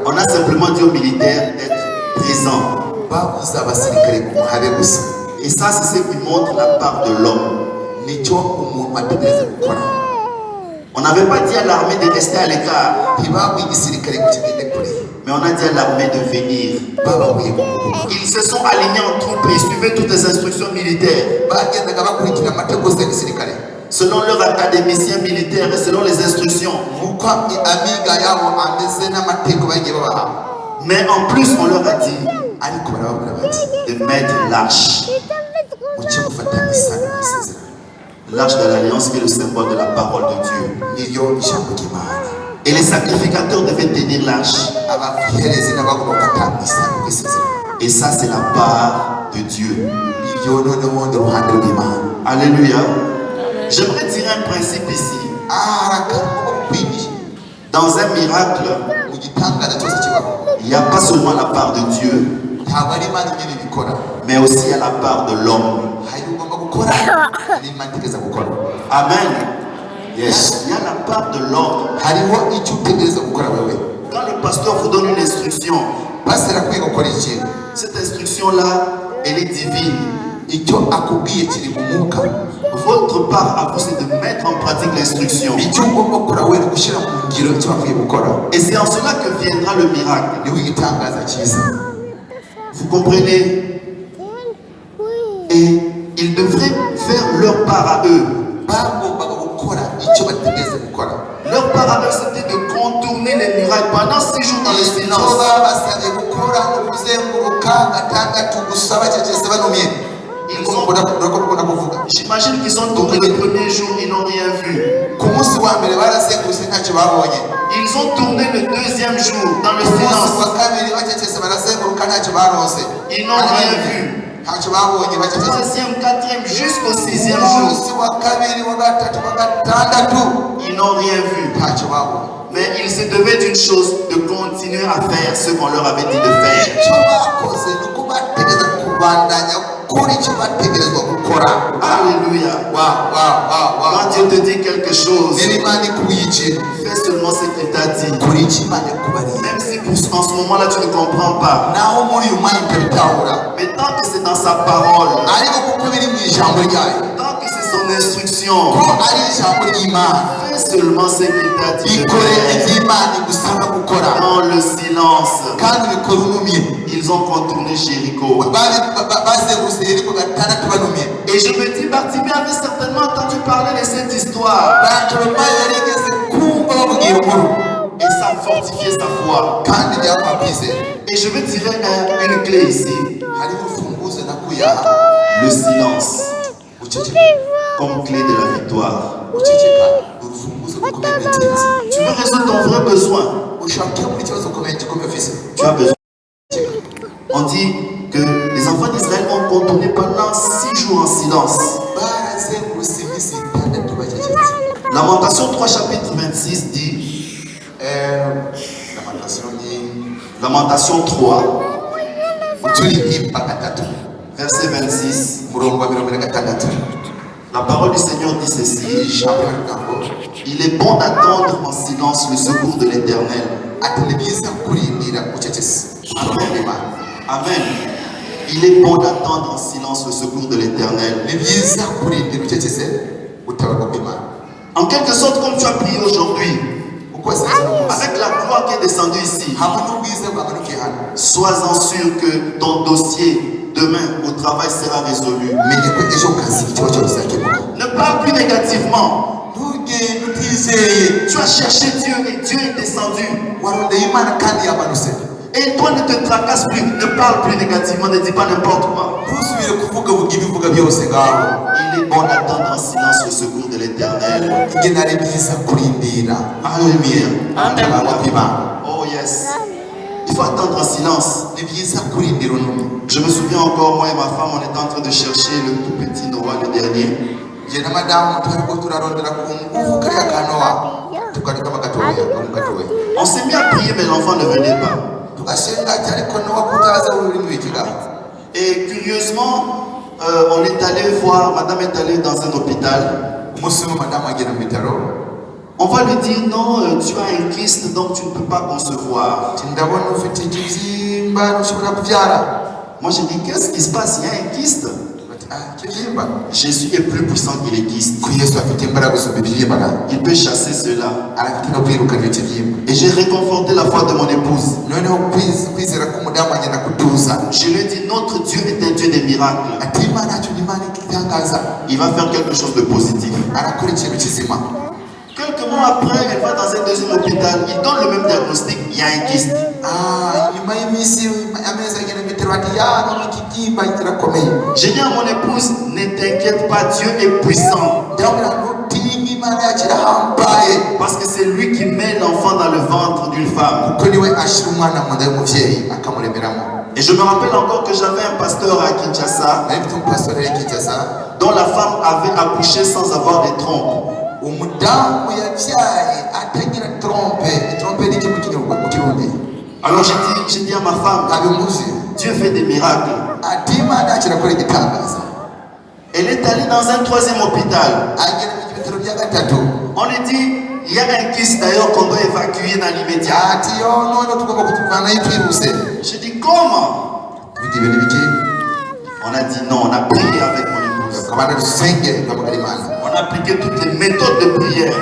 On a simplement dit aux militaires d'être présents. Et ça, c'est ce qui montre la part de l'homme. On n'avait pas dit à l'armée de rester à l'écart, mais on a dit à l'armée de venir. Ils se sont alignés en troupes et suivaient toutes les instructions militaires, selon leurs académiciens militaires et selon les instructions. Mais en plus, on leur a dit de mettre l'arche. L'arche de l'alliance qui est le symbole de la parole de Dieu. Et les sacrificateurs devaient tenir l'arche. Et ça, c'est la part de Dieu. Alléluia. J'aimerais tirer un principe ici. Dans un miracle, il n'y a pas seulement la part de Dieu, mais aussi à la part de l'homme. Amen. Yes. Il y a la part de l'homme. Quand le pasteur vous donne une instruction, cette instruction-là, elle est divine. Votre part à vous, c'est de mettre en pratique l'instruction. Et c'est en cela que viendra le miracle. Vous comprenez? Et ils devraient faire leur part à eux. Leur part à eux, c'était de contourner les murailles pendant 6 jours dans le silence. J'imagine qu'ils ont tourné le premier jour, ils n'ont rien vu. Ils ont tourné le deuxième jour dans le silence. Ils n'ont rien vu. Troisième, quatrième, jusqu'au sixième jour. Ils n'ont rien vu. Mais il se devait d'une chose, de continuer à faire ce qu'on leur avait dit de faire. Alléluia. Quand Dieu te dit quelque chose, fais seulement ce qu'il t'a dit. Même si en ce moment-là tu ne comprends pas. Mais tant que c'est dans sa parole, tant que c'est son instruction, fais seulement ce qu'il t'a dit de faire. Dans le silence, ils ont contourné Jéricho. Et je me dis, Bartimée avait certainement entendu parler de cette histoire. Et ça fortifiait sa foi. Et je vais tirer une clé ici. Le silence comme clé de la victoire. Tu veux résoudre ton vrai besoin. Tu as besoin. On dit que les enfants d'Israël ont contourné pendant 6 jours en silence. Lamentation 3 chapitre 26 dit Lamentation 3 verset 26. La parole du Seigneur dit ceci: il est bon d'attendre en silence le secours de l'Éternel. Amen. Il est bon d'attendre en silence le secours de l'Éternel. En quelque sorte, comme tu as prié aujourd'hui, avec la gloire qui est descendue ici, sois-en sûr que ton dossier demain au travail sera résolu. Ne parle plus négativement. Tu as cherché Dieu et Dieu est descendu. Et toi ne te tracasse plus, ne parle plus négativement, ne dis pas n'importe quoi. Il est bon d'attendre en silence le secours de l'Éternel. Alléluia. Oh yes. Il faut attendre en silence. Je me souviens encore, moi et ma femme, on était en train de chercher le tout petit Noah, le dernier. On s'est mis à prier, mais l'enfant ne venait pas. Et curieusement, on est allé voir, madame est allée dans un hôpital. On va lui dire non, tu as un kyste, donc tu ne peux pas concevoir. Moi j'ai dit, qu'est-ce qui se passe? Il y a un kyste. Jésus est plus puissant que les kystes. Il peut chasser cela. Et j'ai réconforté la foi de mon épouse. Je lui ai dit, notre Dieu est un Dieu des miracles. Il va faire quelque chose de positif. Quelques mois après, elle va dans un deuxième hôpital. Il donne le même diagnostic. Il y a un kyste. J'ai dit à mon épouse, ne t'inquiète pas, Dieu est puissant. Parce que c'est lui qui met l'enfant dans le ventre d'une femme. Et je me rappelle encore que j'avais un pasteur à Kinshasa dont la femme avait accouché sans avoir des trompes. Alors j'ai dit à ma femme, Dieu fait des miracles. Elle est allée dans un troisième hôpital. On lui dit, il y a un kyste d'ailleurs qu'on doit évacuer dans l'immédiat. J'ai dit, comment? On a dit non, on a prié avec mon épouse. On a appliqué toutes les méthodes de prière.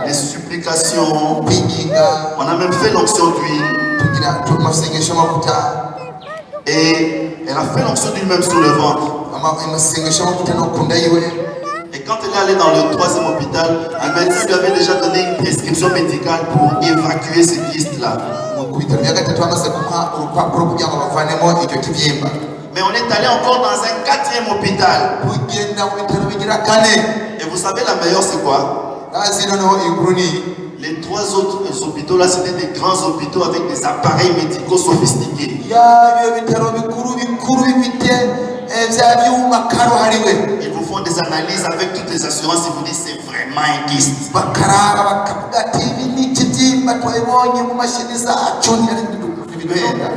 Les supplications. On a même fait l'onction d'huile. Et elle a fait l'onction d'huile même sur le ventre. Et quand elle est allée dans le troisième hôpital, un médecin lui avait déjà donné une prescription. instructions médicales pour évacuer ce kyste-là. Mais on est allé encore dans un 4e hôpital. Et vous savez la meilleure c'est quoi? Les 3 autres hôpitaux là, c'était des grands hôpitaux avec des appareils médicaux sophistiqués. Ils vous font des analyses avec toutes les assurances et vous disent c'est vraiment un kyste.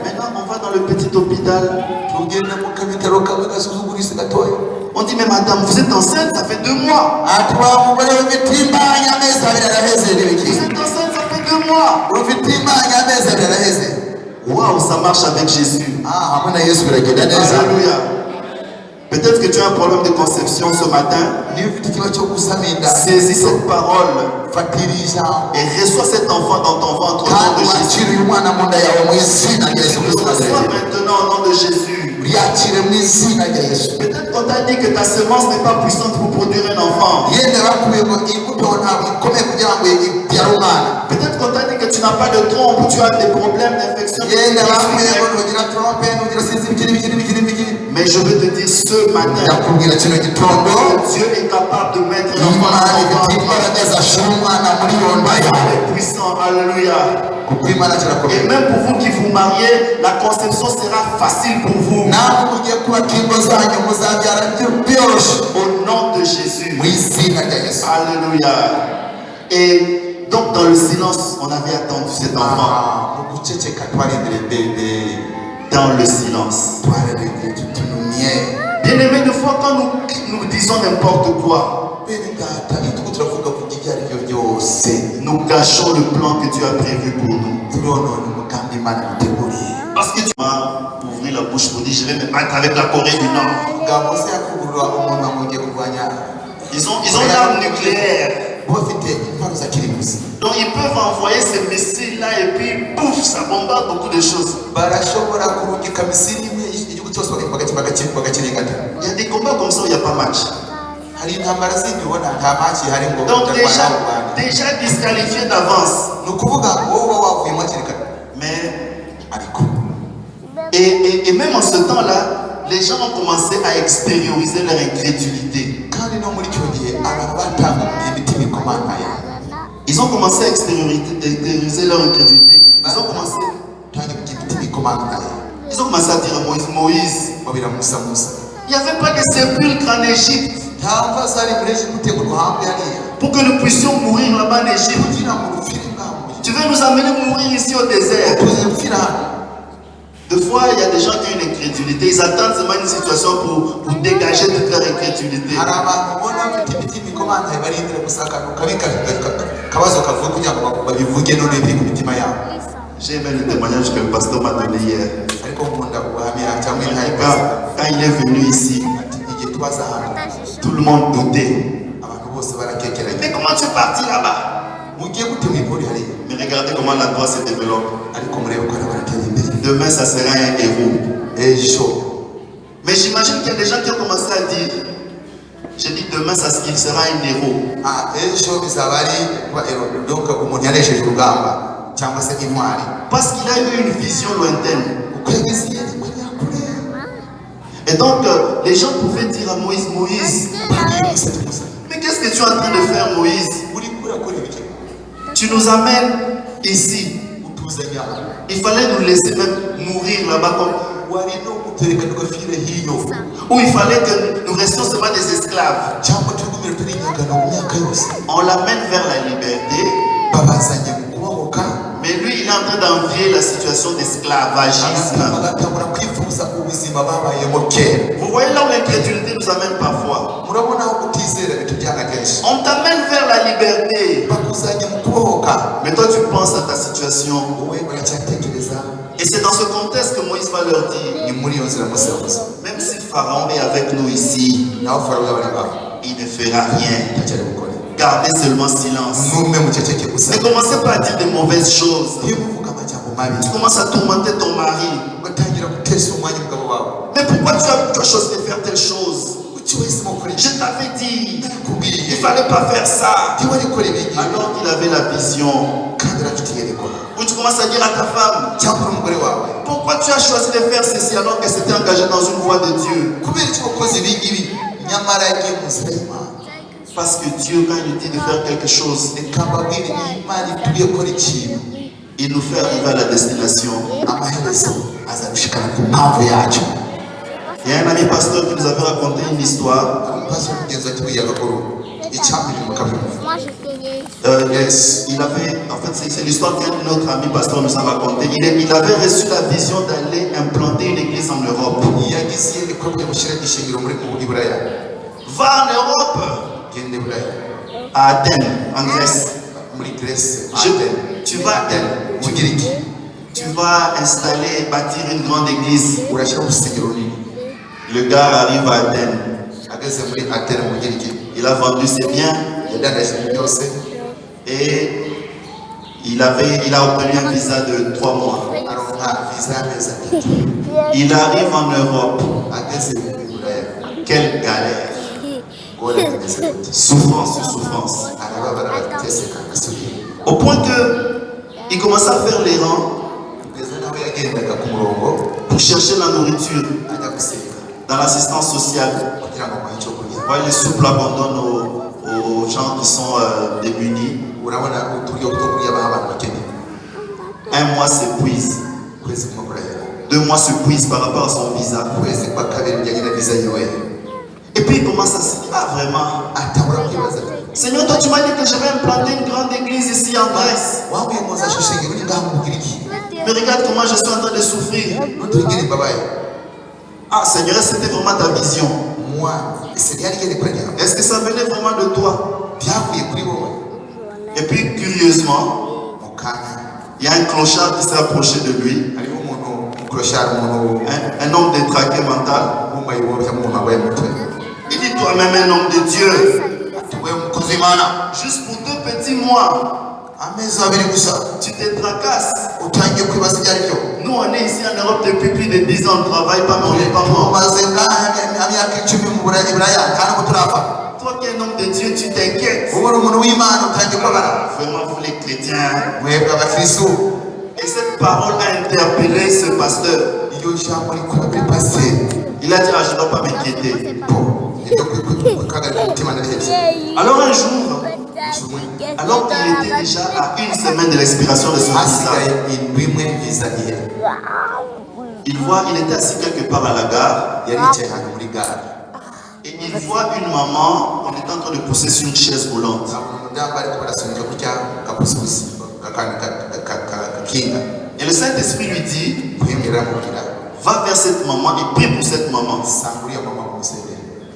Maintenant, on va dans le petit hôpital. On dit mais madame, vous êtes enceinte, ça fait 2 mois. Vous êtes enceinte, ça fait 2 mois. Waouh, ça marche avec Jésus. Alléluia. Peut-être que tu as un problème de conception ce matin. Saisis cette parole et reçois cet enfant dans ton ventre au nom de Jésus. Reçois maintenant au nom de Jésus. Peut-être qu'on t'a dit que ta semence n'est pas puissante pour produire un enfant. Peut-être qu'on t'a dit que tu n'as pas de trompe ou tu as des problèmes d'infection. Mais je veux te dire ce matin, Dieu est capable de mettre l'enfant dans ton ventre. Il est puissant, alléluia. Et même pour vous qui vous mariez, la conception sera facile pour vous. Au nom de Jésus. Alléluia. Et donc dans le silence, on avait attendu cet enfant. Dans le silence. Bien aimé, de fois quand nous disons n'importe quoi, nous gâchons le plan que Dieu a prévu pour nous. Parce que tu vas ouvrir la bouche pour dire je vais me battre avec la Corée du Nord. Ils ont l'arme nucléaire. Donc ils peuvent envoyer ces missiles là et puis pouf, ça bombarde beaucoup de choses. Il y a des combats comme ça où il n'y a pas match. Donc déjà disqualifié d'avance. Mais et même en ce temps-là, les gens ont commencé à extérioriser leur incrédulité. Ils ont commencé à extérioriser leur incrédulité. Ils ont commencé à dire à Moïse, il n'y avait pas de sépulcre en Égypte pour que nous puissions mourir là-bas en Égypte. Tu veux nous amener mourir ici au désert? Des fois, il y a des gens qui ont une incrédulité. Ils attendent seulement une situation pour dégager toute leur incrédulité. J'ai aimé le témoignage que le pasteur m'a donné hier. Quand il est venu ici, tout le monde doutait. Mais comment tu es parti là-bas? Mais regardez comment la gloire se développe. Demain, ça sera un héros. Mais j'imagine qu'il y a des gens qui ont commencé à dire, j'ai dit demain, il sera un héros. Parce qu'il a eu une vision lointaine. Et donc, les gens pouvaient dire à Moïse, mais qu'est-ce que tu es en train de faire, Moïse? Tu nous amènes ici. Il fallait nous laisser même mourir là-bas. Ou il fallait que nous restions seulement des esclaves. On l'amène vers la liberté. Mais lui, il est en train d'envier la situation d'esclavagisme. Vous voyez là où l'incrédulité nous amène parfois. On t'amène vers la liberté. Mais toi, tu penses à ta situation. Et c'est dans ce contexte que Moïse va leur dire, même si Pharaon est avec nous ici, il ne fera rien. Gardez seulement silence. Ne commencez pas à dire de mauvaises choses. Tu commences à tourmenter ton mari. Mais pourquoi tu as choisi de faire telle chose? Je t'avais dit, il ne fallait pas faire ça. Alors qu'il avait la vision, où tu commences à dire à ta femme, pourquoi tu as choisi de faire ceci alors qu'elle s'était engagée dans une voie de Dieu? Parce que Dieu, quand il nous dit de faire quelque chose, il nous fait arriver à la destination. Il y a un ami pasteur qui nous avait raconté une histoire. Il avait, en fait, c'est l'histoire qu'un autre ami pasteur nous a raconté. Il avait reçu la vision d'aller implanter une église en Europe. Va en Europe, à Athènes, en Grèce. Tu vas à Athènes. Tu vas installer, bâtir une grande église. Le gars arrive à Athènes. Il a vendu ses biens. Et il a obtenu un visa de 3 mois. Il arrive en Europe. Quelle galère. Souffrance sur souffrance. Au point que il commence à faire les rangs pour chercher la nourriture dans l'assistance sociale. Ouais, les souples abandonnent aux gens qui sont démunis. Un mois s'épuise. 2 mois s'épuise par rapport à son visa. Et puis il commence à se dire, ah vraiment, Seigneur, toi tu m'as dit que je vais implanter une grande église ici en Grèce. Mais regarde comment je suis en train de souffrir. Ah Seigneur, c'était vraiment ta vision. Est-ce que ça venait vraiment de toi? Et puis curieusement, il y a un clochard qui s'est approché de lui. Un homme détraqué mental. Il dit, toi-même un homme de Dieu, juste pour 2 petits mois, tu te tracasses. Nous on est ici en Europe depuis plus de 10 ans, on ne travaille pas, mais on n'est pas mort. Toi qui es un homme de Dieu, tu t'inquiètes. Vraiment vous les chrétiens. Et cette parole a interpellé ce pasteur. Il a dit, ah, je ne dois pas m'inquiéter. Alors un jour, alors qu'il était déjà à 1 semaine de l'expiration de son visa, il était assis quelque part à la gare. Et il voit une maman, on est en train de pousser sur une chaise roulante. Et le Saint-Esprit lui dit, va vers cette maman et prie pour cette maman.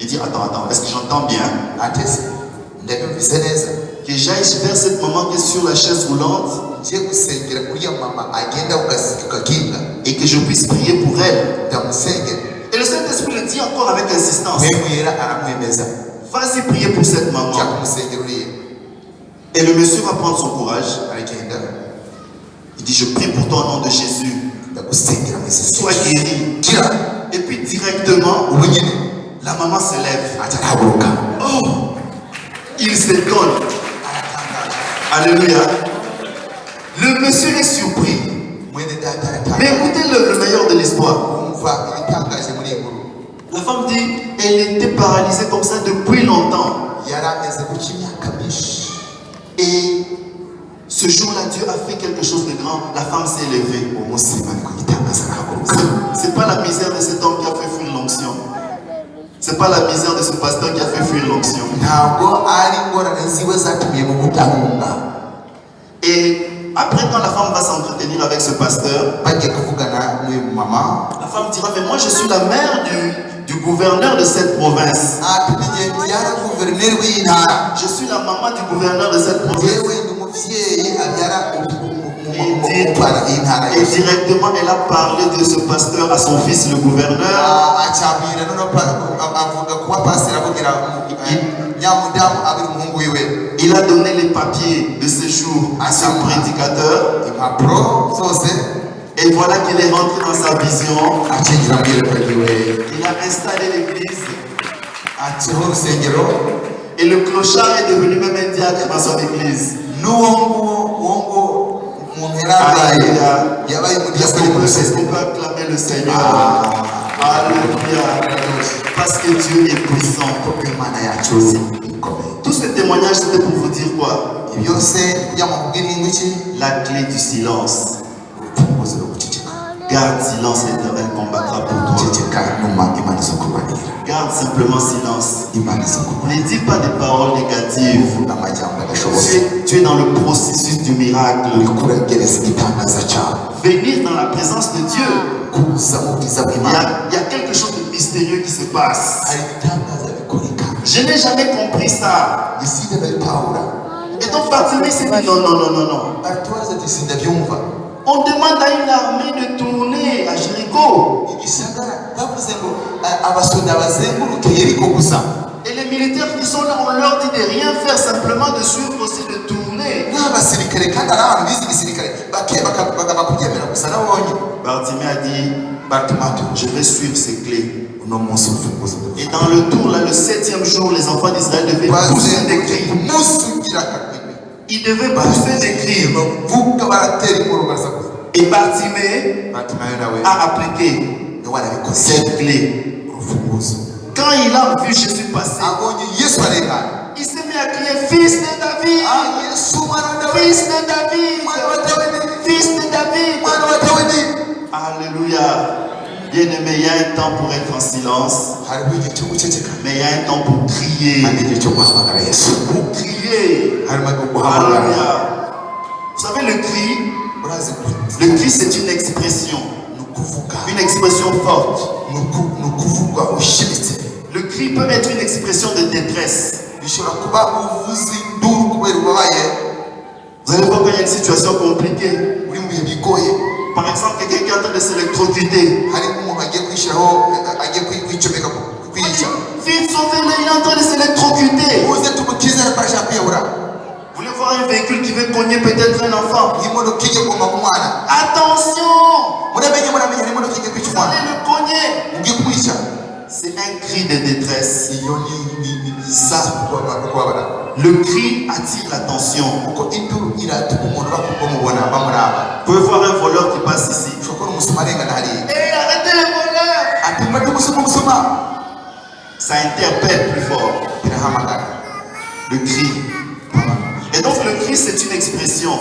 Il dit, attends, est-ce que j'entends bien? Que j'aille vers cette maman qui est sur la chaise roulante et que je puisse prier pour elle. Et le Saint-Esprit le dit encore avec insistance. Vas-y prier pour cette maman. Et le monsieur va prendre son courage. Il dit, je prie pour toi au nom de Jésus. Sois guéri. Et puis directement, la maman se lève. Oh, il s'étonne. Alléluia. Le monsieur est surpris. Mais écoutez le meilleur de l'histoire. La femme dit, elle était paralysée comme ça depuis longtemps. Et ce jour-là, Dieu a fait quelque chose de grand. La femme s'est élevée. C'est pas la misère de cet homme qui a fait fuir l'onction. C'est pas la misère de ce pasteur qui a fait fuir l'onction. Et après, quand la femme va s'entretenir avec ce pasteur, la femme dira, mais moi je suis la mère du gouverneur de cette province. Je suis la maman du gouverneur de cette province. Et directement, elle a parlé de ce pasteur à son fils, le gouverneur. Il a donné les papiers de séjour à son prédicateur. Et voilà qu'il est rentré dans sa vision. Il a installé l'église à Et le clochard est devenu même un diacre dans son église. Est-ce qu'on peut acclamer le Seigneur? Alléluia. Parce que Dieu est puissant. Tous ces témoignages, c'était pour vous dire quoi? La clé du silence. Garde silence, l'Éternel combattra pour toi. Garde simplement silence. Ne dis pas des paroles négatives. Tu es dans le processus du miracle. Venir dans la présence de Dieu. Il y a quelque chose de mystérieux qui se passe. Je n'ai jamais compris ça. Et donc Bartimée s'est dit non. On demande à une armée de tourner à Jéricho. Et les militaires qui sont là, on leur dit de rien faire, simplement de suivre aussi de tourner. Bartimée a dit, je vais suivre ces clés. Et dans le tour, là, le 7e jour, les enfants d'Israël devaient pousser des cris. Ils devaient pousser des cris. Et Bartimée a appliqué cette clé. Quand il a vu Jésus passer, il s'est mis à crier, fils de David, fils de David, fils de David. Alléluia. Bien-aimé, il y a un temps pour être en silence, mais il y a un temps pour crier. Pour crier. Alléluia. Vous savez, le cri c'est une expression forte. Le cri peut être une expression de détresse. Vous allez voir quand il y a une situation compliquée. Par exemple, quelqu'un qui est en train de s'électrocuter. Vite, sauvez-le, il est en train de s'électrocuter. Vous voulez voir un véhicule qui veut cogner peut-être un enfant? Attention! Vous allez le cogner. C'est un cri de détresse. Le cri attire l'attention. Vous pouvez voir un voleur qui passe ici. Hey, arrêtez les voleurs! Ça interpelle plus fort. Le cri. Et donc le cri c'est une expression.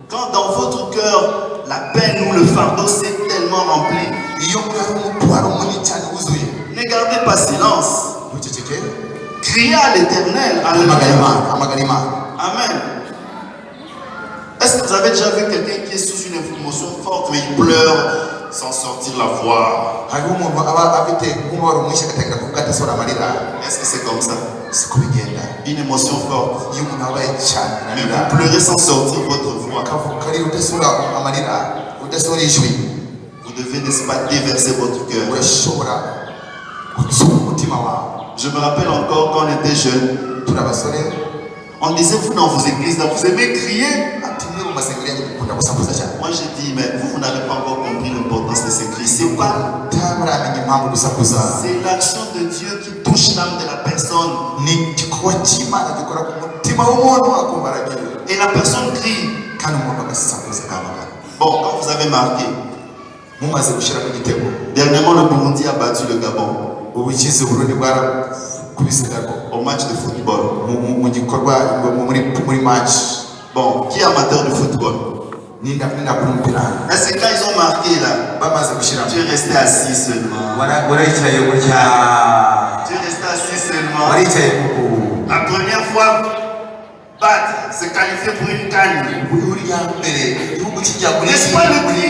Quand dans votre cœur la peine ou le fardeau s'est tellement rempli, ne gardez pas silence. Criez à l'Éternel. Amen. Est-ce que vous avez déjà vu quelqu'un qui est sous une émotion forte mais il pleure sans sortir la voix? Est-ce que c'est comme ça? Une émotion forte. Mais vous pleurez sans sortir votre voix. Vous devez, n'est-ce pas, déverser votre cœur. Je me rappelle encore quand on était jeunes. On disait, vous dans vos églises, là, vous aimez crier. Moi j'ai dit, mais vous n'avez pas encore compris l'importance de ces cris. C'est pas. C'est l'action de Dieu qui touche l'âme de la personne. Et la personne crie. Bon, quand vous avez marqué, dernièrement le Burundi a battu le Gabon au match de football. Bon, qui est amateur de football? Est-ce que quand ils ont marqué là, tu es resté assis seulement? Tu es resté assis seulement. La première fois, battre, se qualifier pour une canne. N'est-ce pas le cri?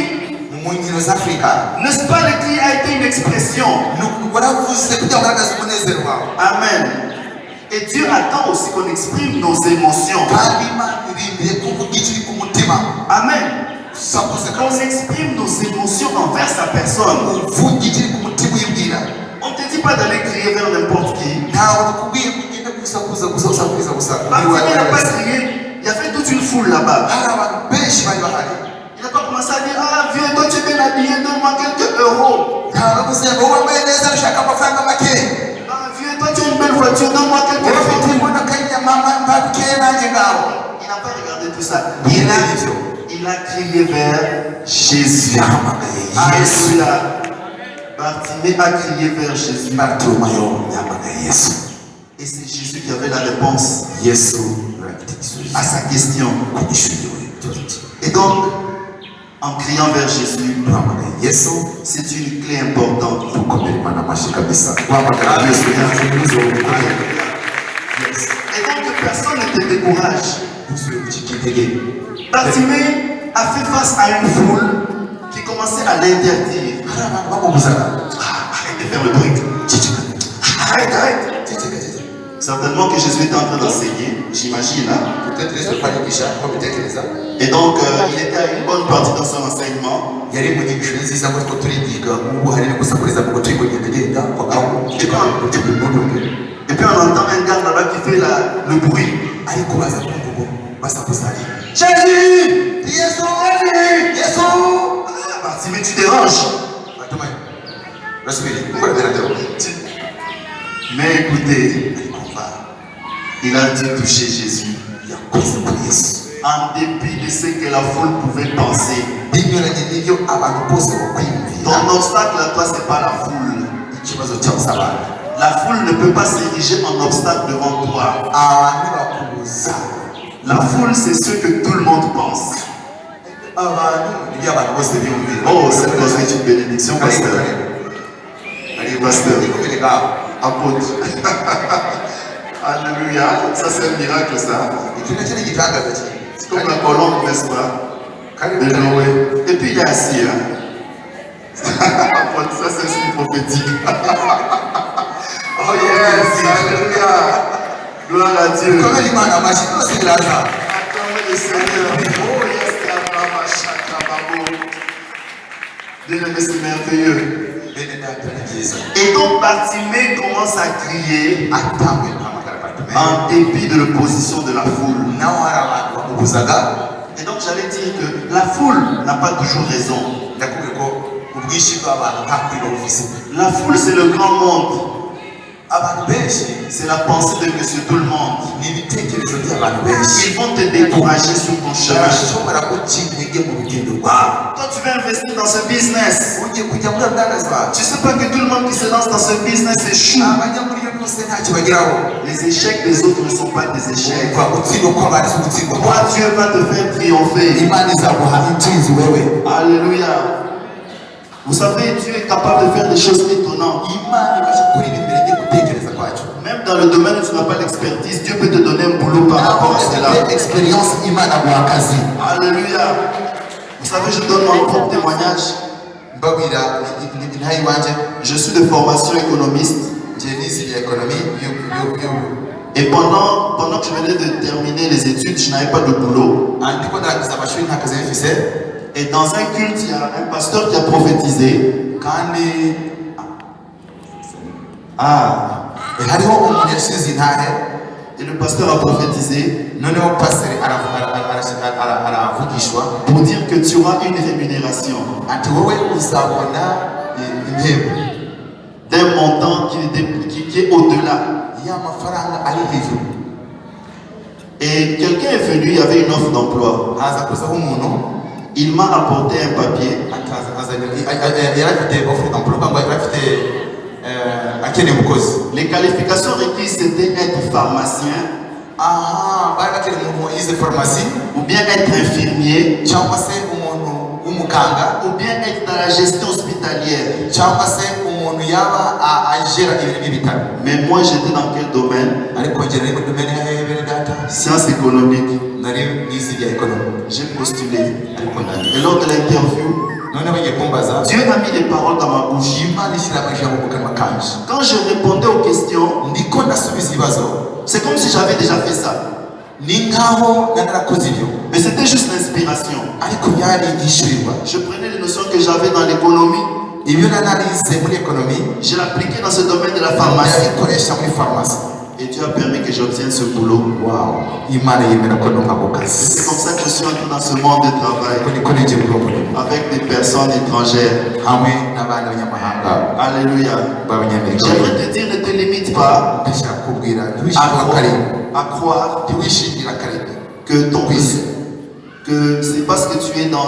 N'est-ce pas le cri a été une expression? Amen. Et Dieu attend aussi qu'on exprime nos émotions. Amen. Qu'on exprime nos émotions envers sa personne. On ne te dit pas d'aller crier vers n'importe qui. Il n'a pas crié. Il y avait toute une foule là-bas. Il n'a pas commencé commencé à dire, ah vieux, toi tu es bien habillé, donne-moi quelques euros. Ah vieux, toi tu as une belle voiture, donne-moi quelques euros. Il n'a pas regardé tout ça. Il a crié vers Jésus. Alléluia. Bartimée a crié vers Jésus. Et c'est Jésus qui avait la réponse à sa question. Et donc, en criant vers Jésus, c'est une clé importante. Et donc, personne ne te décourage. Bartimée a fait face à une foule qui commençait à l'interdire. Arrête de faire le bruit. Arrête. Certainement que Jésus était en train d'enseigner, j'imagine. Et donc, il était à une bonne partie dans son enseignement. Et puis on entend un gars là-bas qui fait le bruit. Jésus! Bartimée, tu déranges. Mais écoutez, il a dû toucher Jésus. En dépit de ce que la foule pouvait penser. Ton obstacle à toi, ce n'est pas la foule. La foule ne peut pas s'ériger en obstacle devant toi. La foule, c'est ce que tout le monde pense. Oh, cette chose est une bénédiction, pasteur. Allez, pasteur. Apôtre. Alléluia. Ça, c'est un miracle, ça. C'est comme la colombe, n'est-ce pas? De Noé. Et puis, il est assis. Apôtre, ça, c'est une prophétique. Oh, yes. Alléluia. Gloire à Dieu. Acclamez le Seigneur. Oh, yes. Bien-aimé, c'est merveilleux. Et donc Bartimée commence à crier en dépit de l'opposition de la foule. Et donc j'allais dire que la foule n'a pas toujours raison. La foule, c'est le grand monde. C'est la pensée de Monsieur Tout le Monde. Ils vont te décourager sur ton chemin. Toi, tu veux investir dans ce business. Tu ne sais pas que tout le monde qui se lance dans ce business échoue. Les échecs des autres ne sont pas des échecs. Toi, Dieu va te faire triompher. Alléluia. Vous savez, Dieu est capable de faire des choses étonnantes. Même dans le domaine où tu n'as pas l'expertise, Dieu peut te donner un boulot par rapport à cela. Alléluia. Vous savez, je donne mon propre témoignage. Je suis de formation économiste. Et pendant que je venais de terminer les études, je n'avais pas de boulot. Et dans un culte, il y a un pasteur qui a prophétisé. Et le pasteur a prophétisé pour dire que tu auras une rémunération d'un montant qui est au-delà. Et quelqu'un est venu, il y avait une offre d'emploi. Il m'a apporté un papier. Les qualifications requises c'était être pharmacien, ou bien être infirmier, ou bien être dans la gestion hospitalière. Mais moi j'étais dans quel domaine? Sciences économiques. J'ai postulé. Et lors de l'interview, Dieu a mis des paroles dans ma bouche. Quand je répondais aux questions, c'est comme si j'avais déjà fait ça. Mais c'était juste l'inspiration. Je prenais les notions que j'avais dans l'économie. Je l'appliquais dans ce domaine de la pharmacie. Et Dieu a permis que j'obtienne ce boulot. Wow. Imana yemera ko no Et c'est comme ça que je suis entré dans ce monde de travail avec des personnes étrangères. hamwe n'abana b'abanyamahanga Alléluia. b'abanyamerika. J'aimerais te dire, ne te limite pas ndashaka kubwira à croire ntiwishimira kare que que c'est parce que tu es dans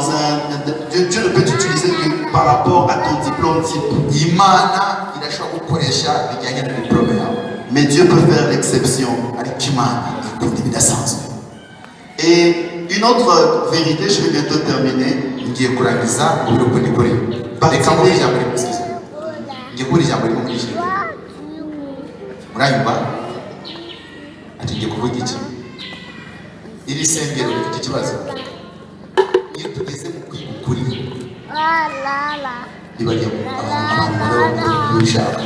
Dieu ne peut t'utiliser que par rapport à ton diplôme type. Imana irashobora gukoresha bijyanye na diplome yawe, Mais Dieu peut faire l'exception. ariko Imana ikunda ibidasanzwe. Et une autre vérité, je vais bientôt terminer. Ngiye kurangiza mu biruko nikore reka mu ijambo rimusize ngiye kubura ijambo rimwe muri ijambo muranyumva ati ngiye kuvuga iki iri sengero rifite ikibazo iyo tugeze mu kwiga ukuri ribariye abantu bishaka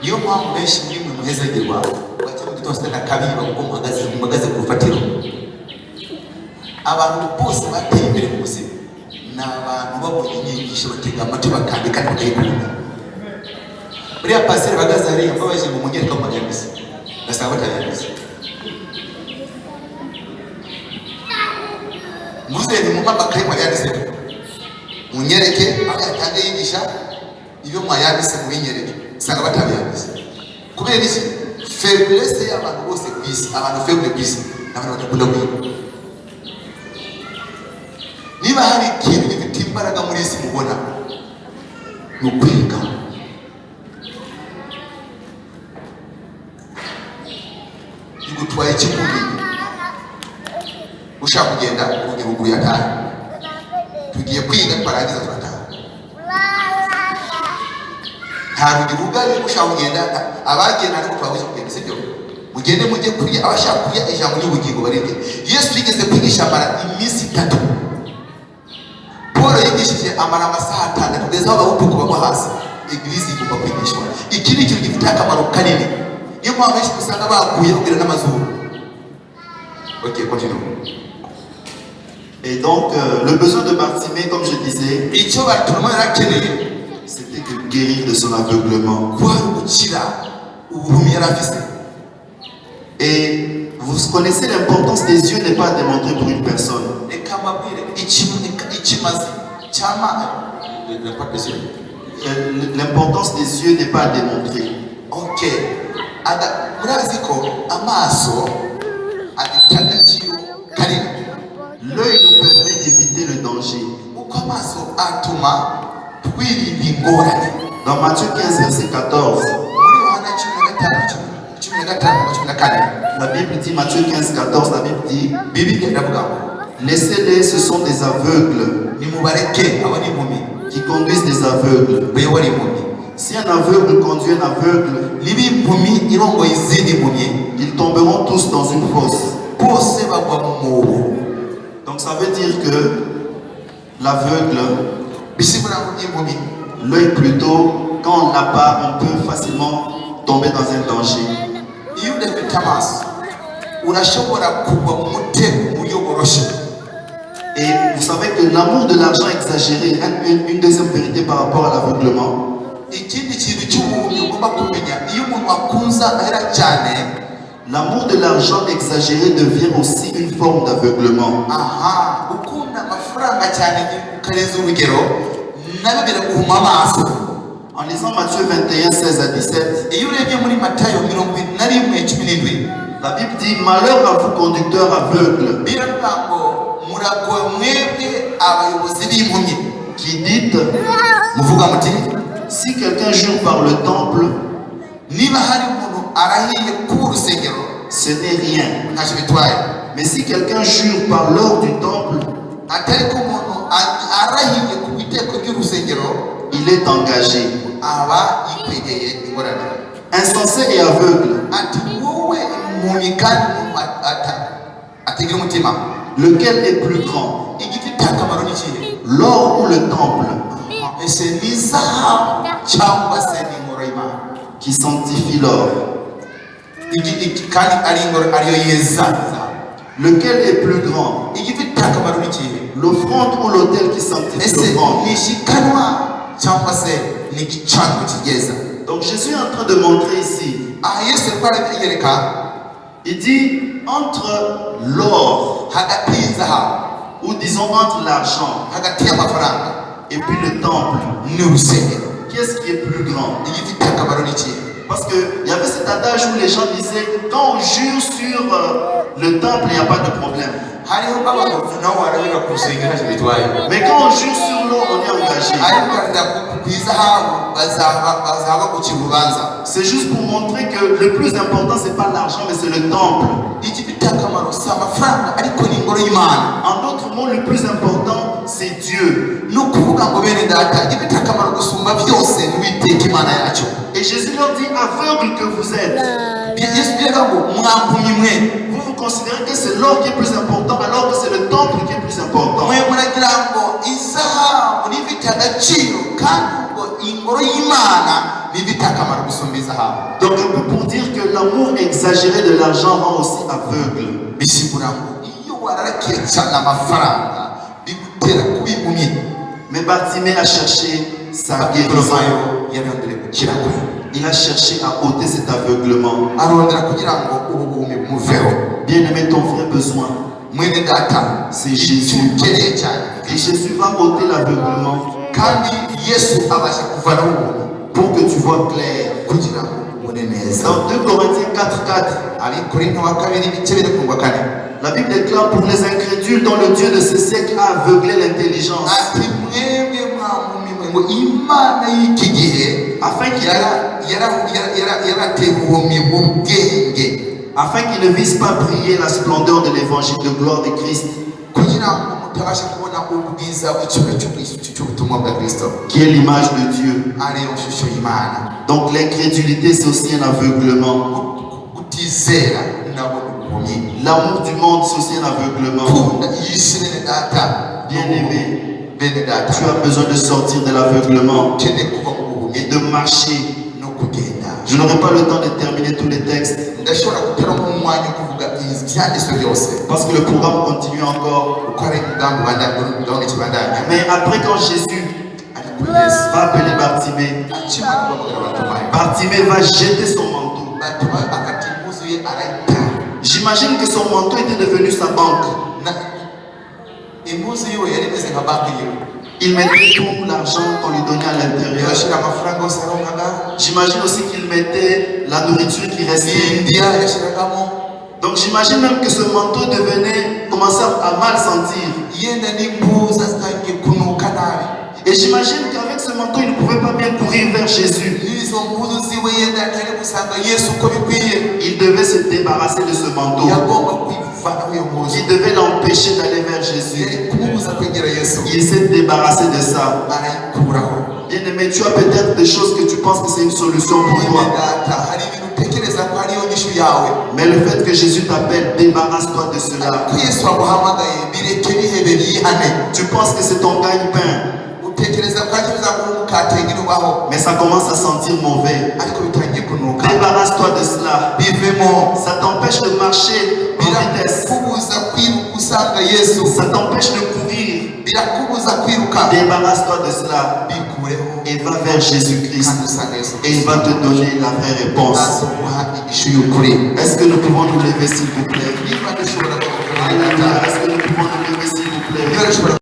niyo mpamvu benshi muri mwe muhezagirwa bajya mu gitondo na kabiri kuko muhagaze ku rufatiro. Abantu bose bateye imbere mu buzima ni abantu babonye inyigisho batega amatwi bakandika bakayikunda. Buriya pasiteri bahagaze hariya mbabaje ngo munyereke mu magambo gasanga batayagize muze ni mu mabakaye mwayanditse munyereke aho yatanze yigisha iyo mwayanditse mu binyereke usanga batabiyandize. Kubera iki? Faiblesse y'abantu bose ku isi, abantu faible ku isi n'abantu badakunda kwiga. Niba hari ikintu gifite imbaraga muri isi mubona ni ukwiga. Igutwaye ikikundi ushaka kugenda ugiye kuguya tayo tugiye kwiga twarangiza turataha nta rugi rugari ushaka kugenda abagenda ariko twabuze kugenda sibyo mugende mujye kurya abashaka kurya ijambo ry'ubugingo barinde. Yesu yigeze kwigisha amara iminsi 3. Paul yigishije amara amasaha 6 kugeza aho abahutu bagwa hasi. Eglise igomba kwigishwa. Iki ni ikintu gifite akamaro kanini. Niyo mpamvu benshi usanga baguye kugira n'amazuru. Ok, continue. Et donc, le besoin de Bartimée, comme je disais, c'était de guérir de son aveuglement. Et vous connaissez l'importance des yeux n'est pas à démontrer pour une personne. L'importance des yeux n'est pas à démontrer. Ok. L'œil nous permet d'éviter le danger. Dans Matthieu 15, verset 14, la Bible dit, Matthieu 15, 14, la Bible dit, laissez-les, ce sont des aveugles qui conduisent des aveugles. Si un aveugle conduit un aveugle, ils tomberont tous dans une fosse. Donc ça veut dire que l'aveugle, l'œil plutôt, quand on l'a pas, on peut facilement tomber dans un danger. Et vous savez que l'amour de l'argent exagéré, une deuxième vérité par rapport à l'aveuglement. L'amour de l'argent exagéré devient aussi une forme d'aveuglement. En lisant Matthieu 21, 16 à 17, la Bible dit, malheur à vous conducteurs aveugles, qui dites, si quelqu'un jure par le temple, ce n'est rien. Mais si quelqu'un jure par l'or du temple, il est engagé. Insensé et aveugle, lequel est plus grand, l'or ou le temple, qui sanctifie l'or? Lequel est plus grand, l'offrande ou l'autel qui sanctifie l'offrande? Donc Jésus est en train de montrer ici. aha yesu ariko arayereka Il dit entre l'or, hagati y'izahabu ou disons entre l'argent hagati y'amafaranga et puis le temple, n'urusengero qu'est-ce qui est plus grand? igifite akamaro n'ikihe? Parce qu'il y avait cet adage où les gens disaient quand on jure sur le temple, il n'y a pas de problème. hariho abantu nabo barabira ku rusengero ntacyo bitwaye, Mais quand on jure sur l'eau, on est engagé. ariko ukarira ku izahabu bazaba gucira urubanza. C'est juste pour montrer que le plus important, c'est pas l'argent, mais c'est le temple. igifite akamaro si amafaranga ariko ni ingoro y'Imana. En d'autres mots, le plus important, c'est Dieu. ni ukuvuga ngo bene data igifite akamaro gusumba byose ni Uwiteka Imana yacu. Et Jésus leur dit, aveugle que vous êtes, yesu biravuga ngo mwampumyi mwe, vous considérez que c'est l'or qui est plus important, alors que c'est le temple qui est plus important. mwe muragira ngo izahabu n'ibifite agaciro kandi ubwo ingoro y'Imana n'ibifite akamaro gusumba izahabu. Donc un peu pour dire que l'amour exagéré de l'argent rend aussi aveugle. bisigura ngo iyo wararakiye cyane amafaranga bigutera kuba impumyi. Mais Bartimée a cherché sa guérison. yarondera gukira kwe, Il a cherché à ôter cet aveuglement. arondera kugira ngo ubuhumyi bumuveho. Bien-aimé, ton vrai besoin, mwene data c'est Jésus. ukeneye cyane, Et Jésus va ôter l'aveuglement kandi yesu abasha kuvanaho ubuhumyi pour que tu vois clair. kugira ngo ubone neza. Dans 2 Corinthiens 4:4, Abikorinto wa kabiri ibice biri ku ngwa kane, la Bible déclare pour les incrédules dont le Dieu de ce siècle a aveuglé l'intelligence, ati mwebwe mwampumyi mwe ngo Imana y'iki gihe afin qu'il yarateye ubuhumyi bw'ubwenge, afin qu'ils ne vissent pas briller la splendeur de l'évangile de gloire de Christ, kugira ngo mutabasha kubona ubwiza bw'icyubahiro cy'ubutumwa bwa Kristo qui est l'image de Dieu. ariyo shusho y'Imana. Donc l'incrédulité, c'est aussi un aveuglement. Kutizera nabo ubuhumyi. L'amour du monde, c'est aussi un aveuglement. Kunda y'isi bene data, Bien-aimé, bene data, tu as besoin de sortir de l'aveuglement ukeneye kuva mu buhumyi et de marcher. no kugenda. Je n'aurai pas le temps de terminer tous les textes ndashobora guteramo umwanya wo kuvuga ibyanditswe byose parce que le programme continue encore. uko ari umugambi ubandanya ikibandanya. Mais après, quand Jésus ariko yesu va appeler Bartimée, akimara guhamagara abatumaye, Bartimée va jeter son manteau. batumaye akata impuzu ye arayita. J'imagine que son manteau était devenu sa banque. Na impuzu yiwe yari imeze nka banki yiwe, Il mettait tout l'argent qu'on lui donnait à l'intérieur. yashyira amafaranga yose aronkaga, J'imagine aussi qu'il mettait la nourriture qui restait. n'indiya yashyiragamo, Donc j'imagine même que ce manteau commençait à mal sentir. yenda n'impuzu zitangiye kunuka nabi. Et j'imagine qu'avec ce manteau, il ne pouvait pas bien courir vers Jésus. n'izo mpuzu ziwe yenda atari gusanga yesu uko bikwiye, Il devait se débarrasser de ce manteau. yagomba kwivanaho iyo mpuzu, Il devait l'empêcher d'aller vers Jésus. yari kumubuza kwegera yesu, Il s'est débarrassé de ça. arayikuraho. Bien-aimé, tu as peut-être des choses que tu penses que c'est une solution pour mwene toi. data hari ibintu utekereza ko ariyo nyishu yawe, Mais le fait que Jésus t'appelle, débarrasse-toi de cela. ko yesu waguhamagaye bireke bihebe byihane. Tu penses que c'est ton gagne-pain, utekereza ko ari bizaguha umukate ngirubaho, mais ça commence à sentir mauvais. ariko bitangiye kunuka, Débarrasse-toi de cela. bivemo. Ça t'empêche de marcher en vitesse. birakubuza kwiruka usanga yesu, Ça t'empêche de courir. birakubuza kwiruka, Débarrasse-toi de cela bikureho et va vers Jésus-Christ. kandi usanga yesu Et il va te donner la vraie réponse. azaguha igishu y'ukuri. Est-ce que nous pouvons nous lever, s'il vous plaît? niba dushobora kuvuga Alléluia. Est-ce que nous pouvons nous lever, s'il vous plaît? niba dushobora